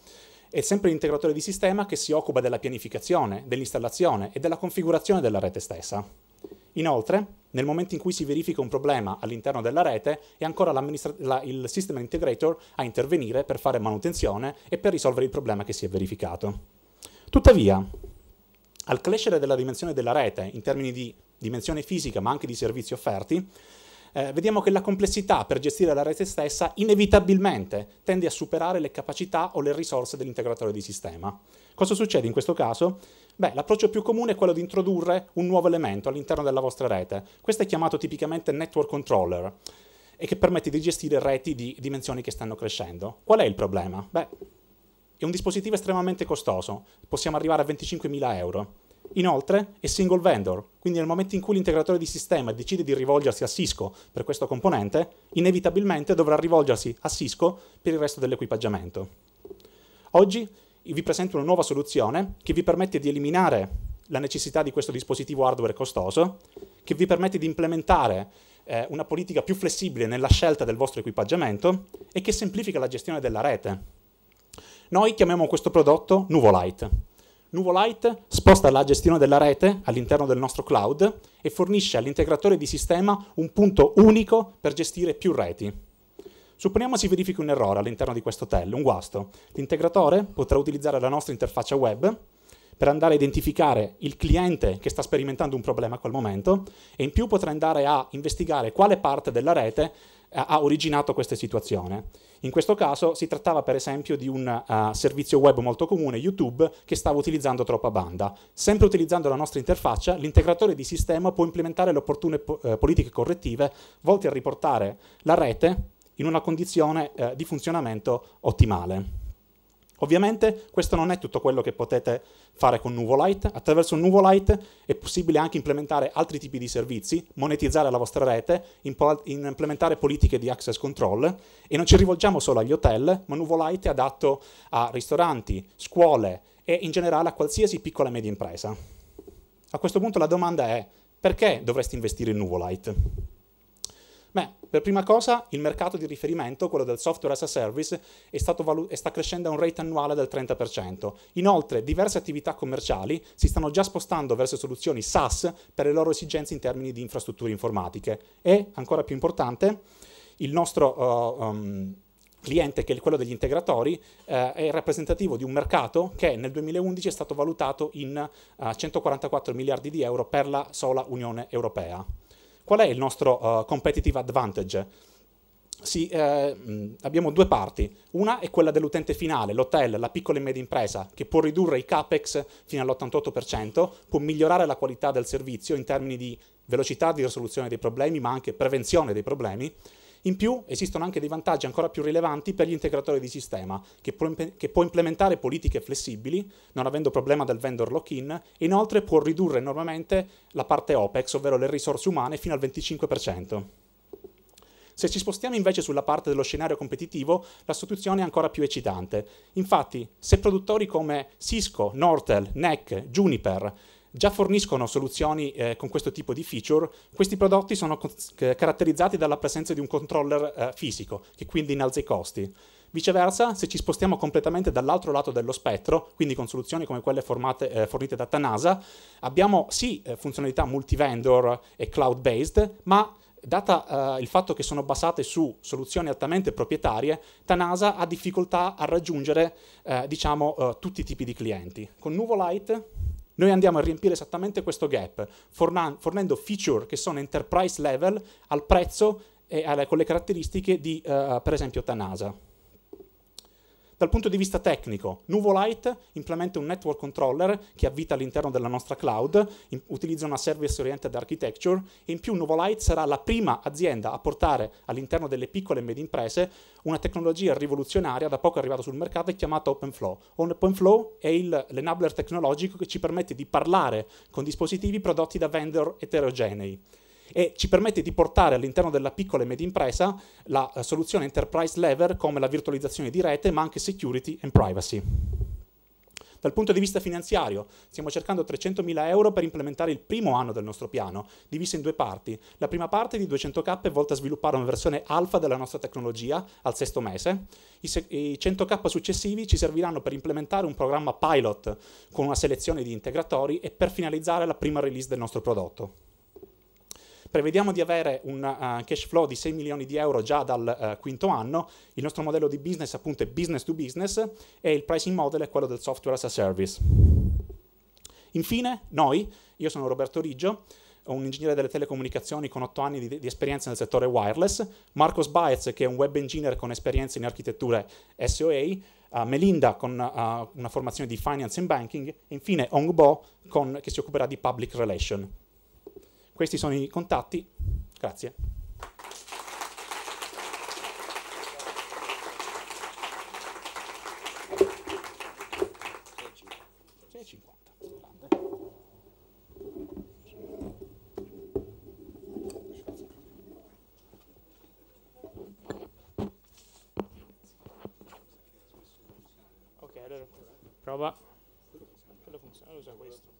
È sempre l'integratore di sistema che si occupa della pianificazione, dell'installazione e della configurazione della rete stessa. Inoltre, nel momento in cui si verifica un problema all'interno della rete, è ancora il System Integrator a intervenire per fare manutenzione e per risolvere il problema che si è verificato. Tuttavia, al crescere della dimensione della rete, in termini di dimensione fisica ma anche di servizi offerti, vediamo che la complessità per gestire la rete stessa inevitabilmente tende a superare le capacità o le risorse dell'integratore di sistema. Cosa succede in questo caso? Beh, l'approccio più comune è quello di introdurre un nuovo elemento all'interno della vostra rete. Questo è chiamato tipicamente network controller e che permette di gestire reti di dimensioni che stanno crescendo. Qual è il problema? Beh, è un dispositivo estremamente costoso, possiamo arrivare a 25.000 euro. Inoltre è single vendor, quindi nel momento in cui l'integratore di sistema decide di rivolgersi a Cisco per questo componente, inevitabilmente dovrà rivolgersi a Cisco per il resto dell'equipaggiamento. Oggi vi presento una nuova soluzione che vi permette di eliminare la necessità di questo dispositivo hardware costoso, che vi permette di implementare una politica più flessibile nella scelta del vostro equipaggiamento e che semplifica la gestione della rete. Noi chiamiamo questo prodotto Nuvolite. Nuvolite sposta la gestione della rete all'interno del nostro cloud e fornisce all'integratore di sistema un punto unico per gestire più reti. Supponiamo si verifichi un errore all'interno di questo hotel, un guasto. L'integratore potrà utilizzare la nostra interfaccia web per andare a identificare il cliente che sta sperimentando un problema a quel momento e in più potrà andare a investigare quale parte della rete ha originato questa situazione. In questo caso si trattava per esempio di un servizio web molto comune, YouTube, che stava utilizzando troppa banda. Sempre utilizzando la nostra interfaccia, l'integratore di sistema può implementare le opportune politiche correttive volte a riportare la rete in una condizione di funzionamento ottimale. Ovviamente questo non è tutto quello che potete fare con Nuvolite. Attraverso Nuvolite è possibile anche implementare altri tipi di servizi, monetizzare la vostra rete, implementare politiche di access control e non ci rivolgiamo solo agli hotel, ma Nuvolite è adatto a ristoranti, scuole e in generale a qualsiasi piccola e media impresa. A questo punto la domanda è: perché dovresti investire in Nuvolite? Beh, per prima cosa il mercato di riferimento, quello del software as a service, sta crescendo a un rate annuale del 30%. Inoltre, diverse attività commerciali si stanno già spostando verso soluzioni SaaS per le loro esigenze in termini di infrastrutture informatiche. E, ancora più importante, il nostro cliente, che è quello degli integratori, è rappresentativo di un mercato che nel 2011 è stato valutato in 144 miliardi di euro per la sola Unione Europea. Qual è il nostro competitive advantage? Abbiamo due parti. Una è quella dell'utente finale, l'hotel, la piccola e media impresa, che può ridurre i capex fino all'88%, può migliorare la qualità del servizio in termini di velocità di risoluzione dei problemi, ma anche prevenzione dei problemi. In più esistono anche dei vantaggi ancora più rilevanti per gli integratori di sistema, che può implementare politiche flessibili, non avendo problema del vendor lock-in, e inoltre può ridurre enormemente la parte OPEX, ovvero le risorse umane, fino al 25%. Se ci spostiamo invece sulla parte dello scenario competitivo, la situazione è ancora più eccitante. Infatti, se produttori come Cisco, Nortel, NEC, Juniper già forniscono soluzioni con questo tipo di feature, questi prodotti sono caratterizzati dalla presenza di un controller fisico, che quindi innalza i costi. Viceversa, se ci spostiamo completamente dall'altro lato dello spettro, quindi con soluzioni come quelle fornite da Tanasa, abbiamo sì funzionalità multi-vendor e cloud-based, ma data il fatto che sono basate su soluzioni altamente proprietarie, Tanasa ha difficoltà a raggiungere tutti i tipi di clienti. Con Nuvolite noi andiamo a riempire esattamente questo gap, fornendo feature che sono enterprise level al prezzo e con le caratteristiche di, per esempio, Tanasa. Dal punto di vista tecnico, Nuvolite implementa un network controller che ha vita all'interno della nostra cloud, utilizza una service-oriented architecture e in più Nuvolite sarà la prima azienda a portare all'interno delle piccole e medie imprese una tecnologia rivoluzionaria da poco arrivata sul mercato e chiamata OpenFlow. OpenFlow è l'enabler tecnologico che ci permette di parlare con dispositivi prodotti da vendor eterogenei e ci permette di portare all'interno della piccola e media impresa la soluzione enterprise level come la virtualizzazione di rete, ma anche security and privacy. Dal punto di vista finanziario, stiamo cercando 300.000 euro per implementare il primo anno del nostro piano, diviso in due parti. La prima parte di 200k è volta a sviluppare una versione alfa della nostra tecnologia al 6º mese. I 100k successivi ci serviranno per implementare un programma pilot con una selezione di integratori e per finalizzare la prima release del nostro prodotto. Prevediamo di avere un cash flow di 6 milioni di euro già dal quinto anno. Il nostro modello di business appunto è business to business e il pricing model è quello del software as a service. Infine, io sono Roberto Riggio, un ingegnere delle telecomunicazioni con 8 anni di esperienza nel settore wireless, Marcos Baez che è un web engineer con esperienza in architetture SOA, Melinda con una formazione di finance and banking e infine Ong Bo che si occuperà di public relation. Questi sono i contatti. Grazie. Ok, allora prova. Quello funziona, usa questo.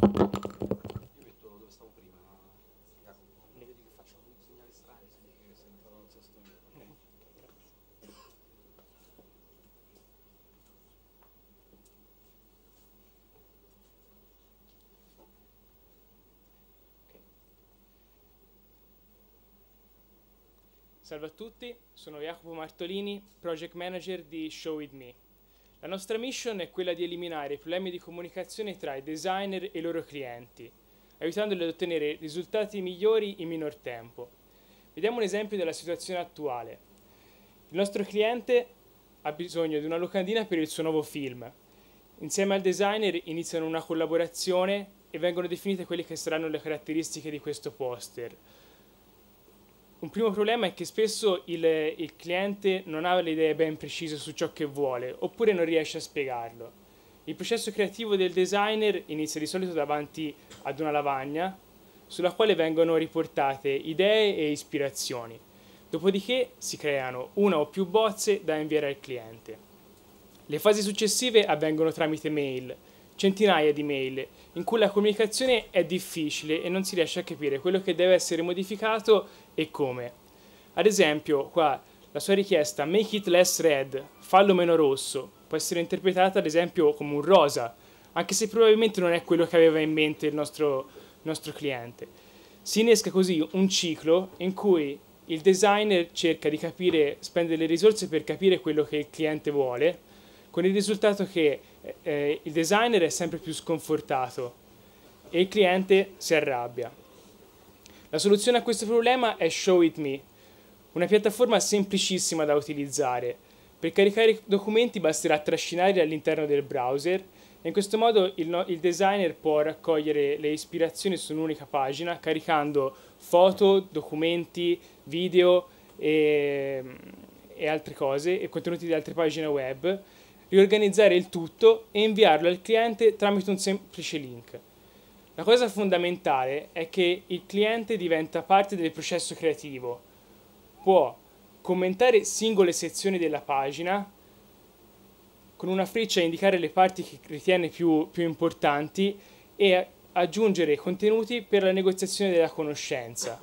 Io metto dove stavo prima, Jacopo. Vedi che faccio segnali strani, che se ne farò non so sto io. Salve a tutti, sono Jacopo Martolini, Project Manager di ShowitMe. La nostra mission è quella di eliminare i problemi di comunicazione tra i designer e i loro clienti, aiutandoli ad ottenere risultati migliori in minor tempo. Vediamo un esempio della situazione attuale. Il nostro cliente ha bisogno di una locandina per il suo nuovo film. Insieme al designer iniziano una collaborazione e vengono definite quelle che saranno le caratteristiche di questo poster. Un primo problema è che spesso il cliente non ha le idee ben precise su ciò che vuole, oppure non riesce a spiegarlo. Il processo creativo del designer inizia di solito davanti ad una lavagna, sulla quale vengono riportate idee e ispirazioni. Dopodiché si creano una o più bozze da inviare al cliente. Le fasi successive avvengono tramite mail, centinaia di mail, in cui la comunicazione è difficile e non si riesce a capire quello che deve essere modificato e come. Ad esempio, qua la sua richiesta make it less red, fallo meno rosso, può essere interpretata ad esempio come un rosa, anche se probabilmente non è quello che aveva in mente il nostro cliente. Si innesca così un ciclo in cui il designer cerca di capire, spende le risorse per capire quello che il cliente vuole, con il risultato che il designer è sempre più sconfortato e il cliente si arrabbia. La soluzione a questo problema è ShowitMe, una piattaforma semplicissima da utilizzare. Per caricare i documenti basterà trascinarli all'interno del browser e in questo modo il designer può raccogliere le ispirazioni su un'unica pagina caricando foto, documenti, video e altre cose e contenuti di altre pagine web, riorganizzare il tutto e inviarlo al cliente tramite un semplice link. La cosa fondamentale è che il cliente diventa parte del processo creativo, può commentare singole sezioni della pagina, con una freccia indicare le parti che ritiene più importanti e aggiungere contenuti per la negoziazione della conoscenza.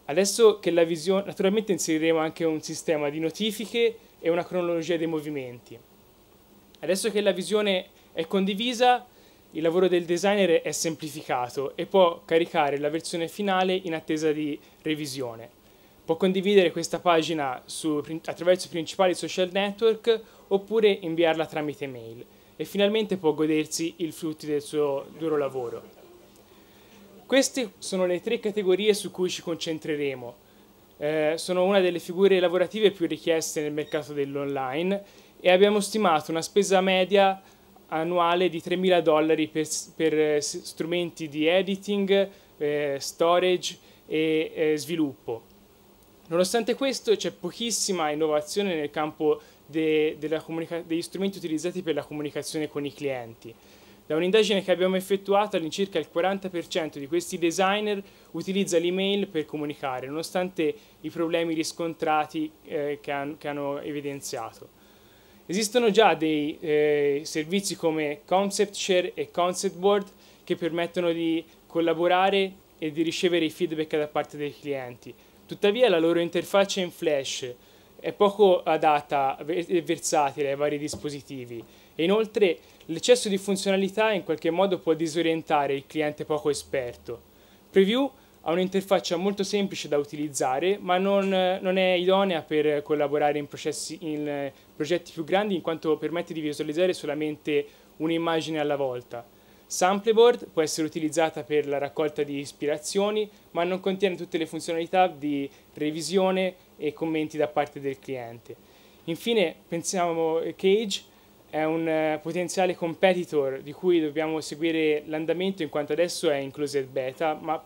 Adesso che la visione, naturalmente inseriremo anche un sistema di notifiche e una cronologia dei movimenti. Adesso che la visione è condivisa, il lavoro del designer è semplificato e può caricare la versione finale in attesa di revisione. Può condividere questa pagina attraverso i principali social network oppure inviarla tramite mail e finalmente può godersi i frutti del suo duro lavoro. Queste sono le 3 categorie su cui ci concentreremo. Sono una delle figure lavorative più richieste nel mercato dell'online e abbiamo stimato una spesa media annuale di $3.000 per strumenti di editing, storage e sviluppo. Nonostante questo c'è pochissima innovazione nel campo degli strumenti utilizzati per la comunicazione con i clienti. Da un'indagine che abbiamo effettuato, all'incirca il 40% di questi designer utilizza l'email per comunicare, nonostante i problemi riscontrati che hanno evidenziato. Esistono già dei servizi come Concept Share e Concept Board che permettono di collaborare e di ricevere i feedback da parte dei clienti. Tuttavia la loro interfaccia in Flash è poco adatta e versatile ai vari dispositivi e inoltre l'eccesso di funzionalità in qualche modo può disorientare il cliente poco esperto. Preview ha un'interfaccia molto semplice da utilizzare, ma non è idonea per collaborare in progetti più grandi in quanto permette di visualizzare solamente un'immagine alla volta. Sampleboard può essere utilizzata per la raccolta di ispirazioni, ma non contiene tutte le funzionalità di revisione e commenti da parte del cliente. Infine, pensiamo Cage è un potenziale competitor di cui dobbiamo seguire l'andamento in quanto adesso è in closed beta, ma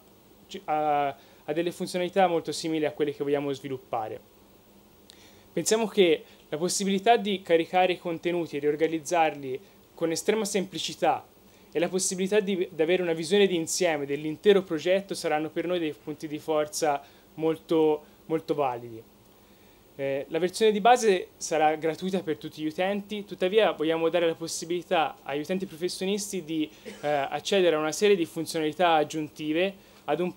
ha delle funzionalità molto simili a quelle che vogliamo sviluppare. Pensiamo che la possibilità di caricare i contenuti e riorganizzarli con estrema semplicità e la possibilità di avere una visione d'insieme dell'intero progetto saranno per noi dei punti di forza molto validi. La versione di base sarà gratuita per tutti gli utenti, tuttavia vogliamo dare la possibilità agli utenti professionisti di accedere a una serie di funzionalità aggiuntive ad un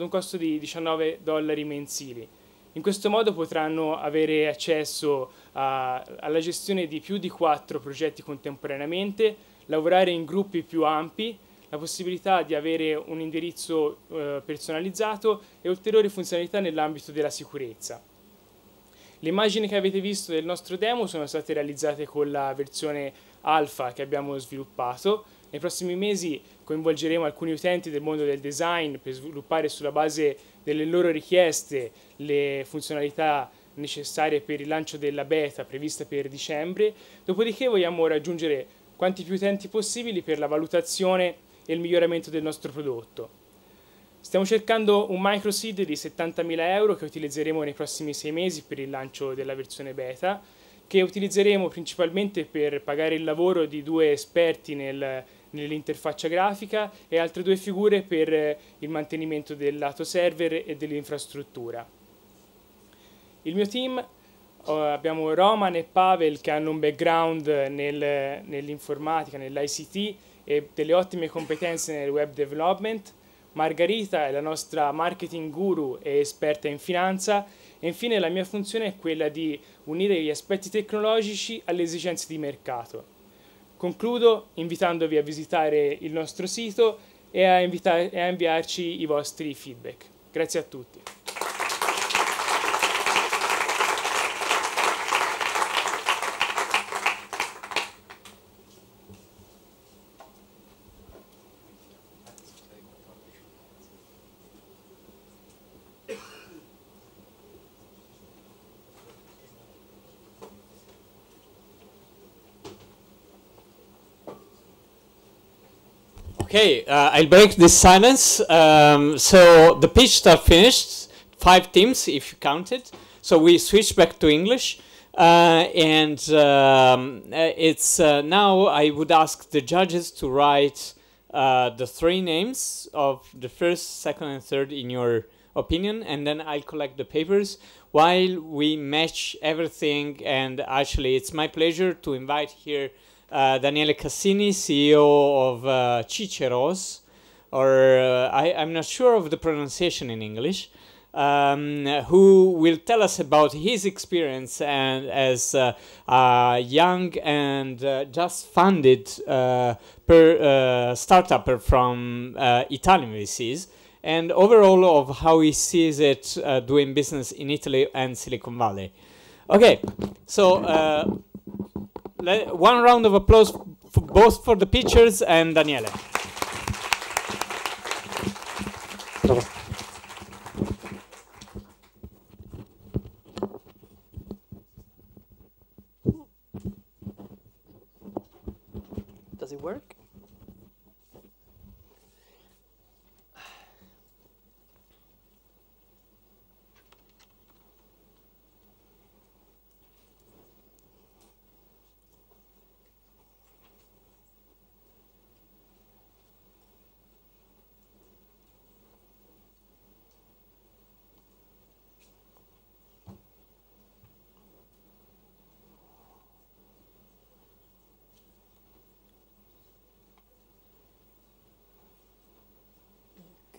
costo di $19 mensili. In questo modo potranno avere accesso alla gestione di più di 4 progetti contemporaneamente, lavorare in gruppi più ampi, la possibilità di avere un indirizzo personalizzato e ulteriori funzionalità nell'ambito della sicurezza. Le immagini che avete visto del nostro demo sono state realizzate con la versione alfa che abbiamo sviluppato. Nei prossimi mesi coinvolgeremo alcuni utenti del mondo del design per sviluppare sulla base delle loro richieste le funzionalità necessarie per il lancio della beta prevista per dicembre, dopodiché vogliamo raggiungere quanti più utenti possibili per la valutazione e il miglioramento del nostro prodotto. Stiamo cercando un microseed di €70.000 che utilizzeremo nei prossimi 6 mesi per il lancio della versione beta, che utilizzeremo principalmente per pagare il lavoro di 2 esperti nell'interfaccia grafica e altre 2 figure per il mantenimento del lato server e dell'infrastruttura. Il mio team, abbiamo Roman e Pavel che hanno un background nell'informatica, nell'ICT e delle ottime competenze nel web development. Margherita è la nostra marketing guru e esperta in finanza e infine la mia funzione è quella di unire gli aspetti tecnologici alle esigenze di mercato. Concludo invitandovi a visitare il nostro sito e a inviarci i vostri feedback. Grazie a tutti. Okay, I'll break this silence. So the pitch stuff finished. 5 teams, if you counted. So we switched back to English. It's now I would ask the judges to write the three names of the first, second, and third in your opinion, and then I'll collect the papers while we match everything. And actually, it's my pleasure to invite here Daniele Cassini, CEO of Ciceros, or I'm not sure of the pronunciation in English, who will tell us about his experience and as a young and just funded startupper from Italian VCs, and overall of how he sees it doing business in Italy and Silicon Valley. Okay, so one round of applause for both for the pitchers and Daniele. Does it work?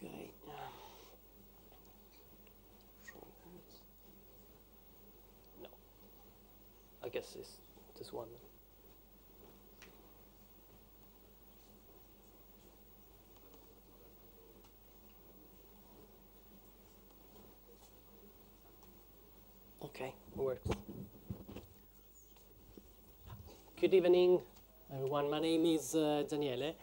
Okay. No. I guess this one. Okay, it works. Good evening, everyone. My name is Daniele.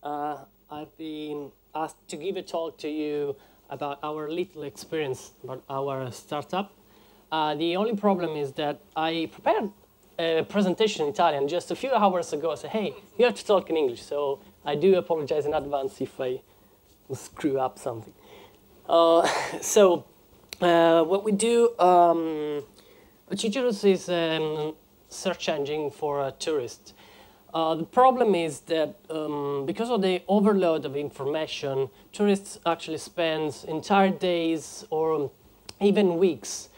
I've been asked to give a talk to you about our little experience about our startup. The only problem is that I prepared a presentation in Italian just a few hours ago. I said, hey, you have to talk in English. So I do apologize in advance if I screw up something. What we do, Ciceros is a search engine for tourists. The problem is that because of the overload of information, tourists actually spend entire days or even weeks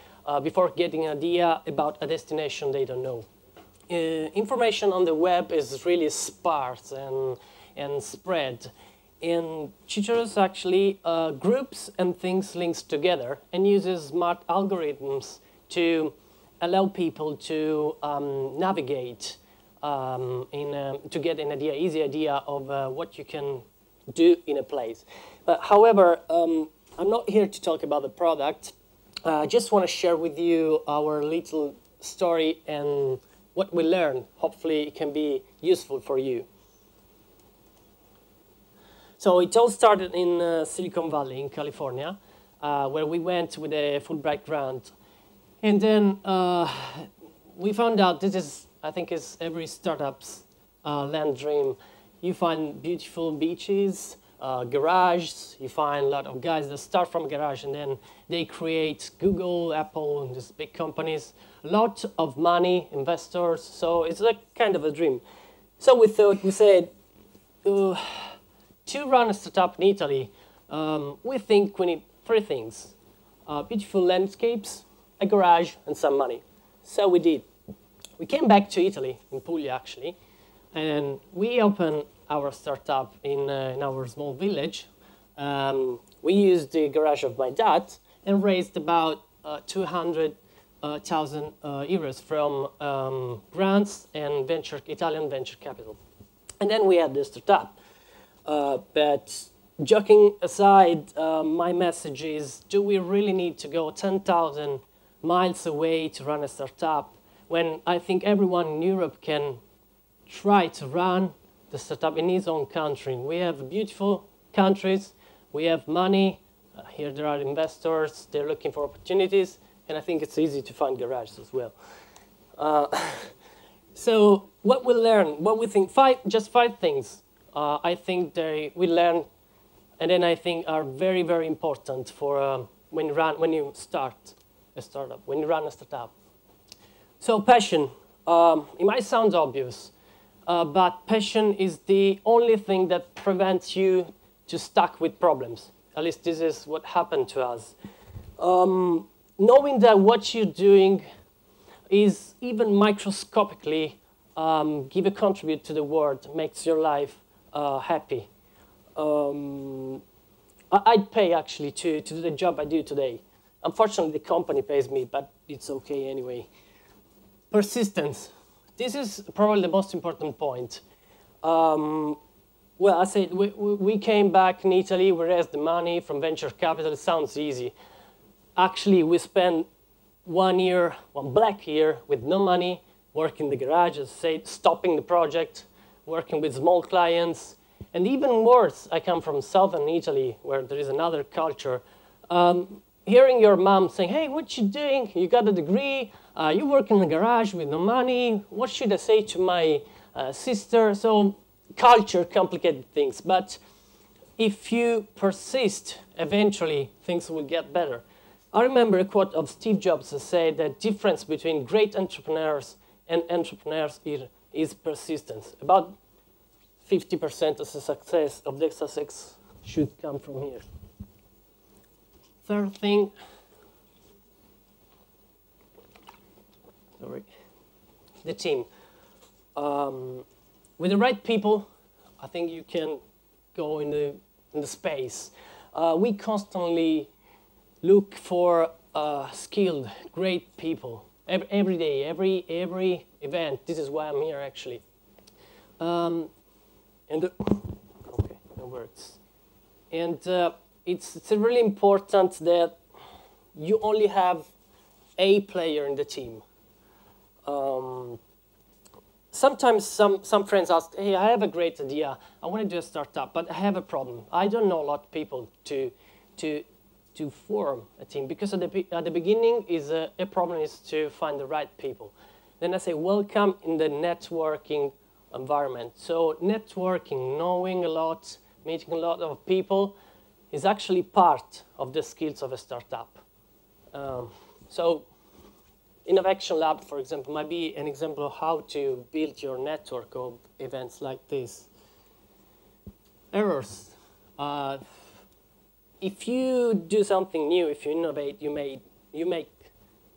before getting an idea about a destination they don't know. Information on the web is really sparse and spread. And Ciceros actually groups and things links together and uses smart algorithms to allow people to navigate to get an idea, easy idea of what you can do in a place. However, I'm not here to talk about the product. I just want to share with you our little story and what we learned. Hopefully it can be useful for you. So it all started in Silicon Valley in California, where we went with a Fulbright grant. And then we found out this is, I think, is every startup's land dream. You find beautiful beaches, garages. You find a lot of guys that start from a garage and then they create Google, Apple, and just big companies. A lot of money, investors. So it's like kind of a dream. So we thought, we said, to run a startup in Italy, we think we need three things: beautiful landscapes, a garage, and some money. So we did. We came back to Italy, in Puglia actually, and we opened our startup in our small village. We used the garage of my dad and raised about 200,000 euros from grants and Italian venture capital. And then we had the startup. But joking aside, my message is, do we really need to go 10,000 miles away to run a startup when I think everyone in Europe can try to run the startup in his own country? We have beautiful countries, we have money, here there are investors, they're looking for opportunities, and I think it's easy to find garages as well. So what we learn, what we think, just five things I think we learn, and then I think are very, very important for when you start a startup, when you run a startup. So passion, it might sound obvious, but passion is the only thing that prevents you to stuck with problems. At least this is what happened to us. Knowing that what you're doing is even microscopically give a contribute to the world, makes your life happy. I'd pay actually to do the job I do today. Unfortunately, the company pays me, but it's okay anyway. Persistence. This is probably the most important point. Well, I said we came back in Italy, we raised the money from Venture Capitalists. Sounds easy. Actually, we spent 1 year, one black year, with no money, working in the garage, as I said, stopping the project, working with small clients. And even worse, I come from southern Italy, where there is another culture. Hearing your mom saying, hey, what you doing? You got a degree, you work in the garage with no money. What should I say to my sister? So culture complicated things. But if you persist, eventually things will get better. I remember a quote of Steve Jobs that said that the difference between great entrepreneurs and entrepreneurs is persistence. About 50% of the success should come from here. Third thing, sorry, the team. With the right people, I think you can go in the space. We constantly look for skilled, great people every day, every event. This is why I'm here actually. Okay, no words. And it's really important that you only have a player in the team. Sometimes some friends ask, hey, I have a great idea. I want to do a startup, but I have a problem. I don't know a lot of people to form a team, because at the beginning a problem is to find the right people. Then I say, welcome in the networking environment. So networking, knowing a lot, meeting a lot of people is actually part of the skills of a startup. So InnovAction Lab, for example, might be an example of how to build your network of events like this. Errors. If you do something new, if you innovate, you make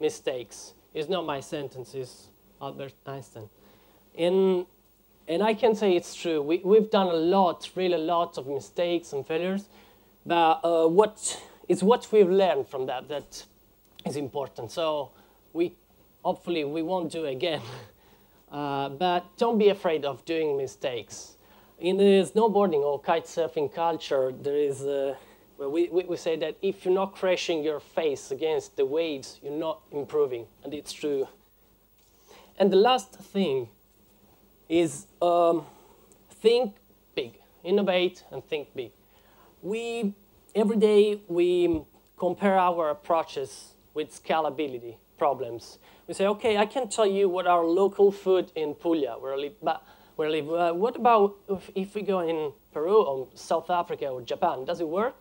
mistakes. It's not my sentence, it's Albert Einstein. And I can say it's true. We've done really a lot of mistakes and failures, but what we've learned from that is important. So hopefully we won't do it again. But don't be afraid of doing mistakes. In the snowboarding or kite surfing culture, there is well, we say that if you're not crashing your face against the waves, you're not improving, and it's true. And the last thing is think big, innovate and think big. Every day we compare our approaches with scalability problems. We say, okay, I can tell you what our local food in Puglia, where I live, what about if we go in Peru or South Africa or Japan? Does it work?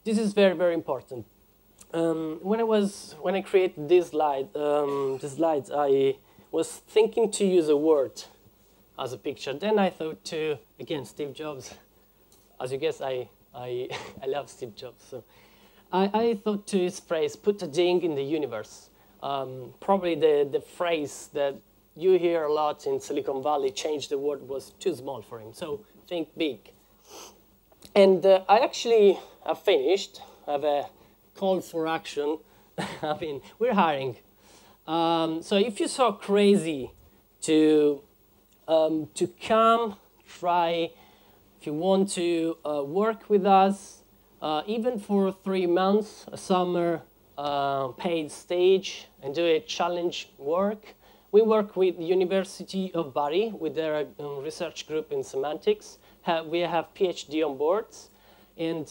This is very, very important. When I created these slides, I was thinking to use a word as a picture. Then I thought to, again, Steve Jobs. As you guess, I love Steve Jobs. So I thought to his phrase, put a ding in the universe. Probably the phrase that you hear a lot in Silicon Valley, change the world, was too small for him. So think big. And I actually have finished. I have a call for action. I mean, we're hiring. So if you're so crazy to come, try, if you want to work with us, even for 3 months, a summer paid stage, and do a challenge work. We work with the University of Bari with their research group in semantics. We have PhD on boards, and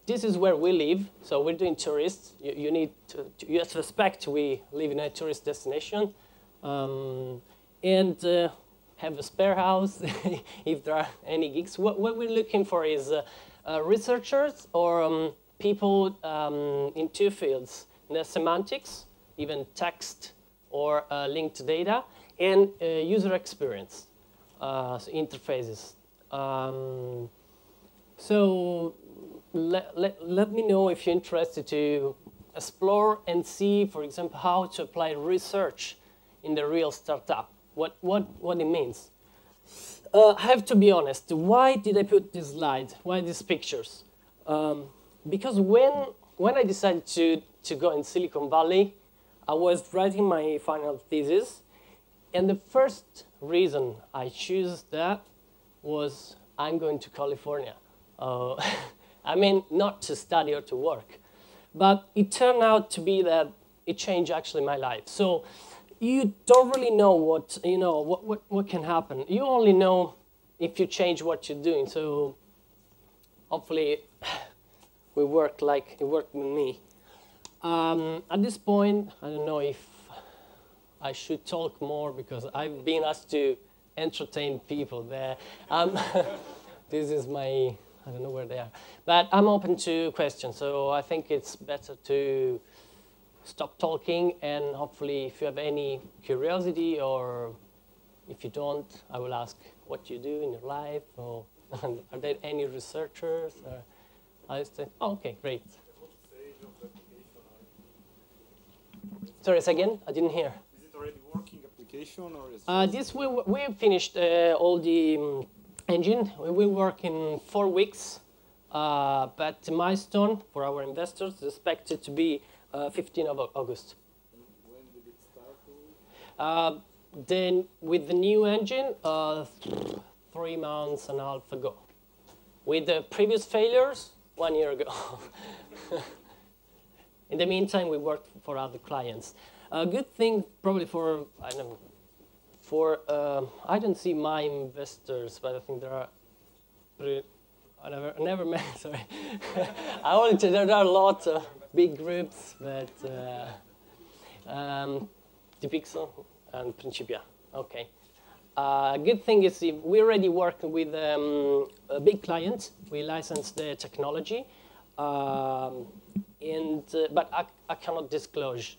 this is where we live. So we're doing tourists. You have to respect we live in a tourist destination, and have a spare house if there are any gigs. What we're looking for is researchers or people in 2 fields: the semantics, even text or linked data, and user experience. so interfaces. So let me know if you're interested to explore and see, for example, how to apply research in the real startup, what it means. I have to be honest, why did I put this slide? Why these pictures? Because when I decided to go in Silicon Valley, I was writing my final thesis, and the first reason I chose that was I'm going to California. I mean, not to study or to work, but it turned out to be that it changed actually my life. So you don't really know what can happen. You only know if you change what you're doing. So hopefully we work like it worked with me. At this point, I don't know if I should talk more because I've been asked to entertain people there. This is my, I don't know where they are. But I'm open to questions, so I think it's better to stop talking, and hopefully if you have any curiosity, or if you don't, I will ask what you do in your life, or are there any researchers? Or I say, oh, okay, great. What stage of the application are you? Sorry, say again? I didn't hear. Is it already working application, or is this we finished all the engine. We will work in 4 weeks, but the milestone for our investors is expected to be 15th of August. And when did it start? Then with the new engine, 3 months and a half ago. With the previous failures, 1 year ago. In the meantime, we worked for other clients. A good thing probably for, I don't know, I don't see my investors, but I think there are, I never met, sorry. There are lots of big groups, but Dipixel and Principia, okay. Good thing is we already work with a big client. We license the technology, but I cannot disclose.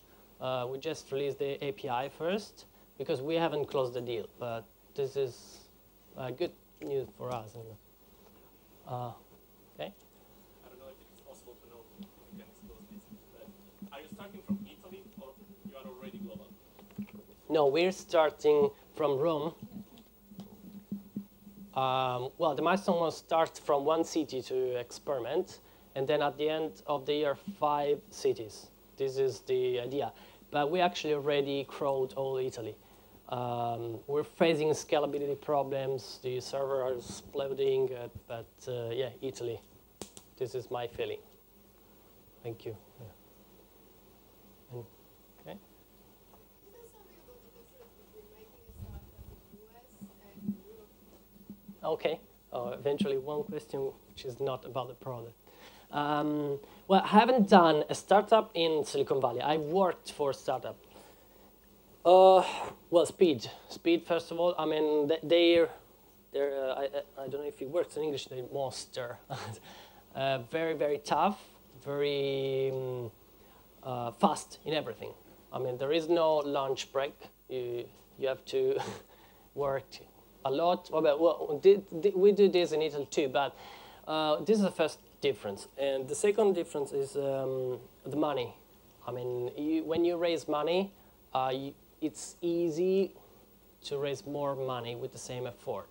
We just released the API first because we haven't closed the deal. But this is good news for us. Okay. I don't know if it's possible to know if you can disclose this, but are you starting from Italy or you are already global? No, we're starting from Rome. Well, the milestone was start from 1 city to experiment, and then at the end of the year, 5 cities. This is the idea. But we actually already crawled all Italy. We're facing scalability problems. The server is exploding, but yeah, Italy. This is my feeling. Thank you. Yeah. Okay. Okay. Eventually, one question which is not about the product. Well, I haven't done a startup in Silicon Valley. I worked for a startup. Well, speed. Speed, first of all. I mean, I don't know if it works in English, they're monster. Very, very tough, very fast in everything. I mean, there is no lunch break. You have to work a lot. Well, we do this in Italy too, but this is the first difference. And the second difference is the money. I mean, when you raise money, it's easy to raise more money with the same effort.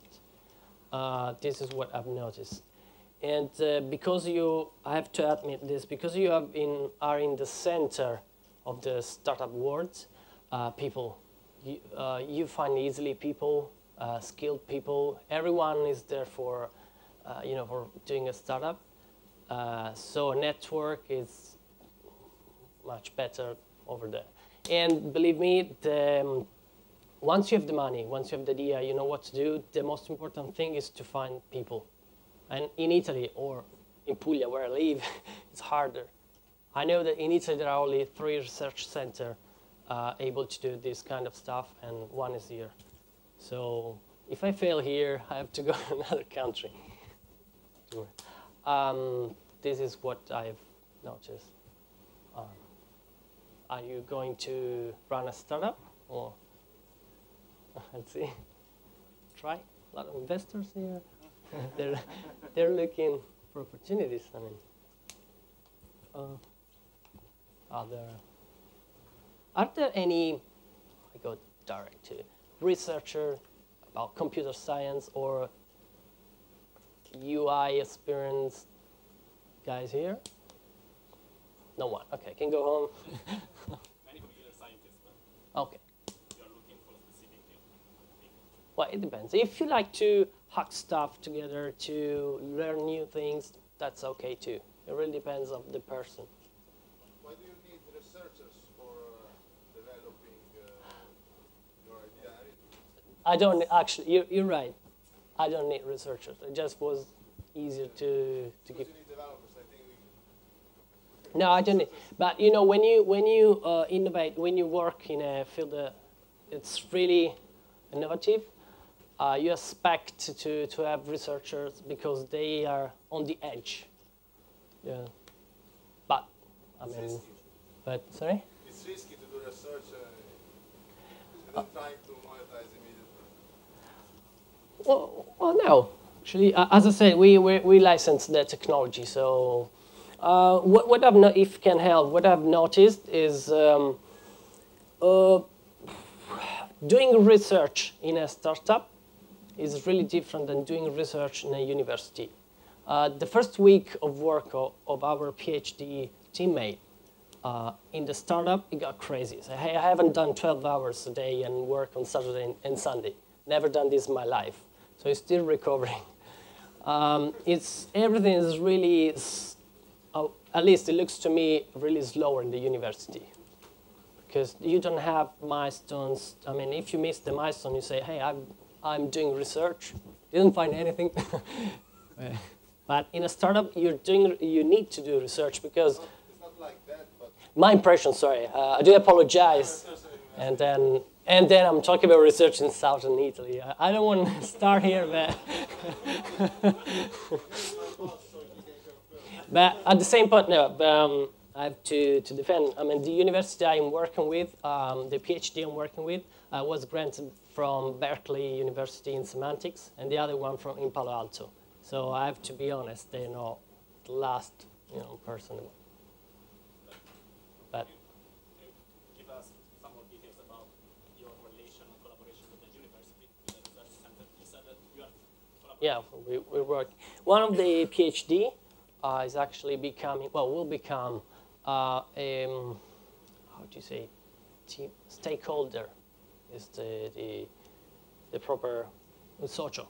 This is what I've noticed. And because I have to admit this, because you are in the center of the startup world, people, you find easily people, skilled people. Everyone is there for, for doing a startup. So a network is much better over there. And believe me, once you have the money, once you have the idea, you know what to do, the most important thing is to find people. And in Italy or in Puglia, where I live, it's harder. I know that in Italy there are only 3 research centers able to do this kind of stuff, and 1 is here. So if I fail here, I have to go to another country. This is what I've noticed. Are you going to run a startup, or let's see, try? a lot of investors here. they're looking for opportunities. I mean, are there any? I go direct to researcher about computer science or UI experience guys here? No one. Okay, can go home. Many computer scientists, but Okay. you are looking for a specific thing. Well, it depends. If you like to hack stuff together to learn new things, that's okay too. It really depends on the person. Why do you need researchers for developing your idea? I don't actually. You're right. I don't need researchers. It just was easier to give. You need developers, I think. No, I don't need. But you know, when you innovate, when you work in a field it's really innovative, you expect to have researchers because they are on the edge. Yeah. But I mean, but sorry. It's risky to do research and then trying to monetize immediately. Well, no. Actually, as I said, we license the technology. So, what I've if it can help, what I've noticed is doing research in a startup is really different than doing research in a university. The first week of work of our PhD teammate in the startup, it got crazy. So, hey, I haven't done 12 hours a day and work on Saturday and Sunday. Never done this in my life. So he's still recovering. Everything is really, at least it looks to me, really slower in the university. Because you don't have milestones. I mean, if you miss the milestone, you say, hey, I'm doing research. Didn't find anything. But in a startup, you need to do research because It's not like that, but my impression, sorry, I do apologize. And then I'm talking about research in southern Italy. I don't want to start here, but at the same point, no, I have to defend. I mean, the university I'm working with, the PhD I'm working with, was granted from Berkeley University in semantics, and the other one in Palo Alto. So I have to be honest, they're not the last, person. But Give us some more details about your relation and collaboration with the university, with the research center. You said that you are collaborating. yeah, we work. One of the PhD is actually will become how do you say, stakeholder is the proper social.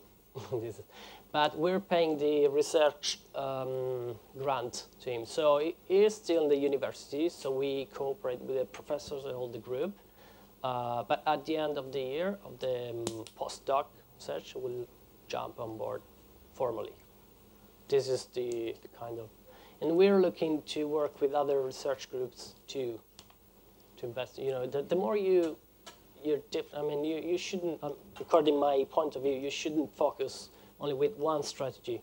But we're paying the research grant to him. So he is still in the university, so we cooperate with the professors and all the group. But at the end of the year, of the postdoc research, we'll jump on board formally. This is the kind of, and we're looking to work with other research groups to invest. The more you're different. I mean, you shouldn't, according to my point of view, you shouldn't focus only with one strategy.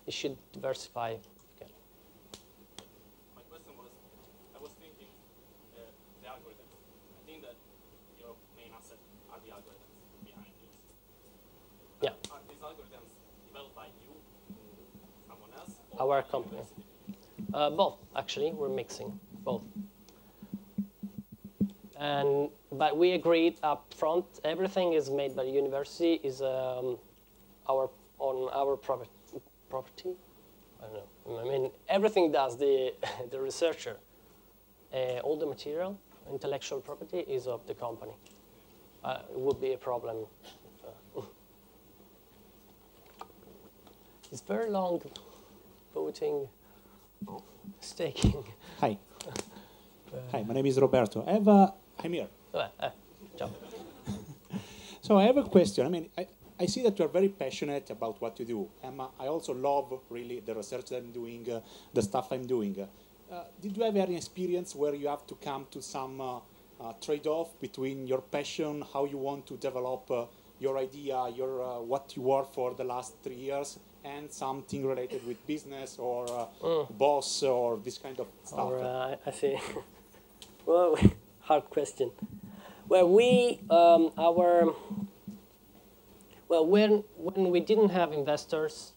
You should diversify. Okay. My question was, I was thinking the algorithms. I think that your main asset are the algorithms behind your system. Yeah. Are these algorithms developed by you, someone else, or Our by company. university? Both, actually, we're mixing both. But we agreed up front, everything is made by the university, is on our property. I don't know. I mean, everything does the researcher. All the material, intellectual property, is of the company. It would be a problem. It's very long voting, staking. Hi. Hi, my name is Roberto. I'm here. Ciao. So I have a question. I mean, I see that you are very passionate about what you do. And I also love, really, the research that I'm doing, the stuff I'm doing. Did you have any experience where you have to come to some trade-off between your passion, how you want to develop your idea, what you work for the last 3 years, and something related with business or boss or this kind of stuff? All right, I see. Well, hard question. Well, Well, when we didn't have investors,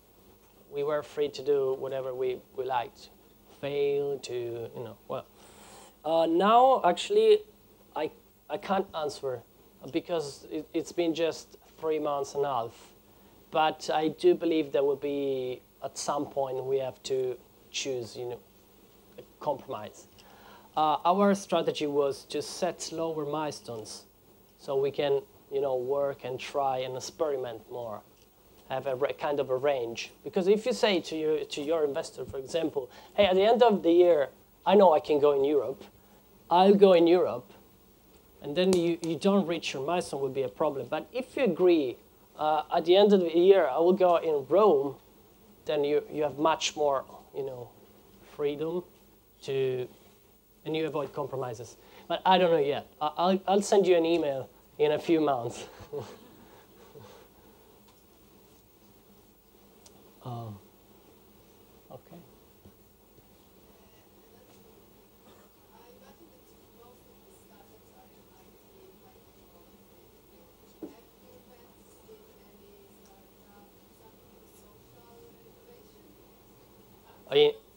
we were free to do whatever we liked. Fail to, you know, well. Now, actually, I can't answer because it's been just 3 months and a half. But I do believe there will be, at some point, we have to choose, you know, a compromise. Our strategy was to set lower milestones so we can, you know, work and try and experiment more, have a kind of a range. Because if you say to your investor, for example, hey, at the end of the year, I know I can go in Europe, I'll go in Europe, and then you don't reach your milestone, will be a problem. But if you agree, at the end of the year, I will go in Rome, then you have much more, you know, freedom to, and you avoid compromises. But I don't know yet. I'll send you an email in a few months. Okay.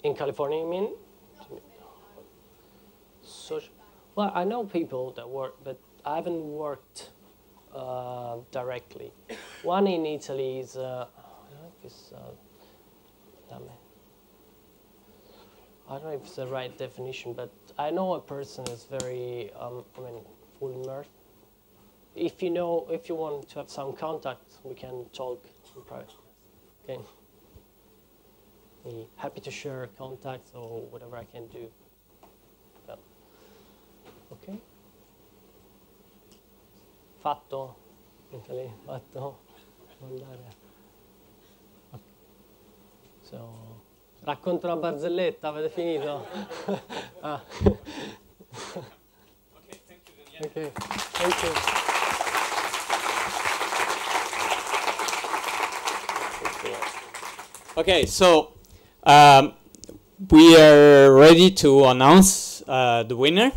In California, you mean? Well, I know people that work, but I haven't worked directly. One in Italy is, I don't know if it's the right definition, but I know a person is very, I mean, full immersed. If you want to have some contact, we can talk in private. Okay. Be happy to share contacts or whatever I can do. Yeah. Okay. Fatto. Italy. Fatto. Mandare. Okay. So, racconto una barzelletta, avete finito? Ah. Okay, thank you, Daniele. Okay, thank you. Okay, so we are ready to announce the winner.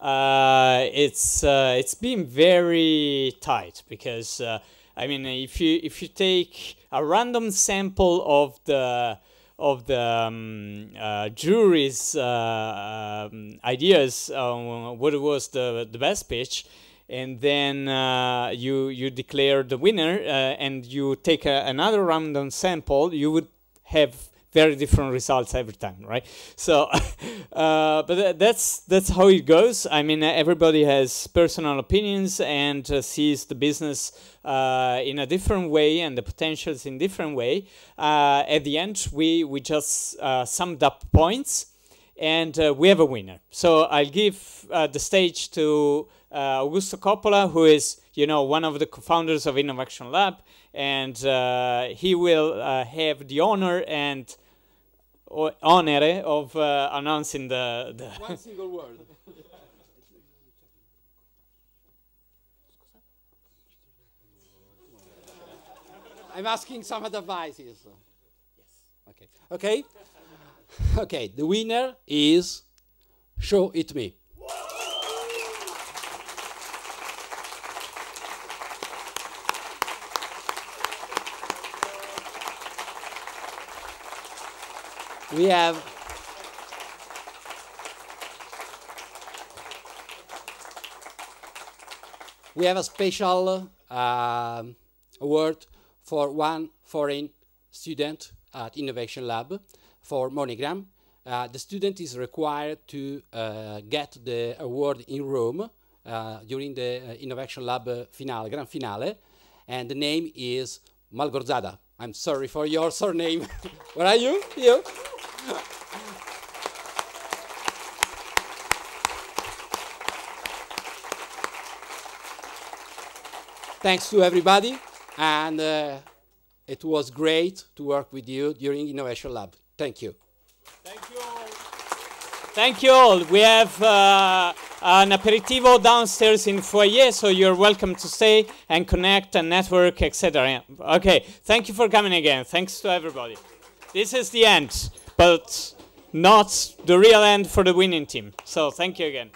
It's been very tight because I mean, if you take a random sample of the jury's ideas on what was the best pitch, and then you declare the winner, and you take another random sample, you would have very different results every time, right? So, but that's how it goes. I mean, everybody has personal opinions and sees the business in a different way and the potentials in different way. At the end, we just summed up points, and we have a winner. So I'll give the stage to Augusto Coppola, who is, you know, one of the co-founders of InnovAction Lab, and he will have the honor and honor of announcing the One single word. I'm asking some advices. Yes. Okay. Okay. Okay. The winner is ShowitMe. We have a special award for one foreign student at InnovAction Lab for Monogram. The student is required to get the award in Rome during the InnovAction Lab grand finale, and the name is Malgorzata. I'm sorry for your surname. Where are you? You? Thanks to everybody, and it was great to work with you during InnovAction Lab. Thank you. Thank you all. Thank you all. We have an aperitivo downstairs in foyer, so you're welcome to stay and connect and network, etc. Okay, thank you for coming again. Thanks to everybody. This is the end, but not the real end for the winning team. So thank you again.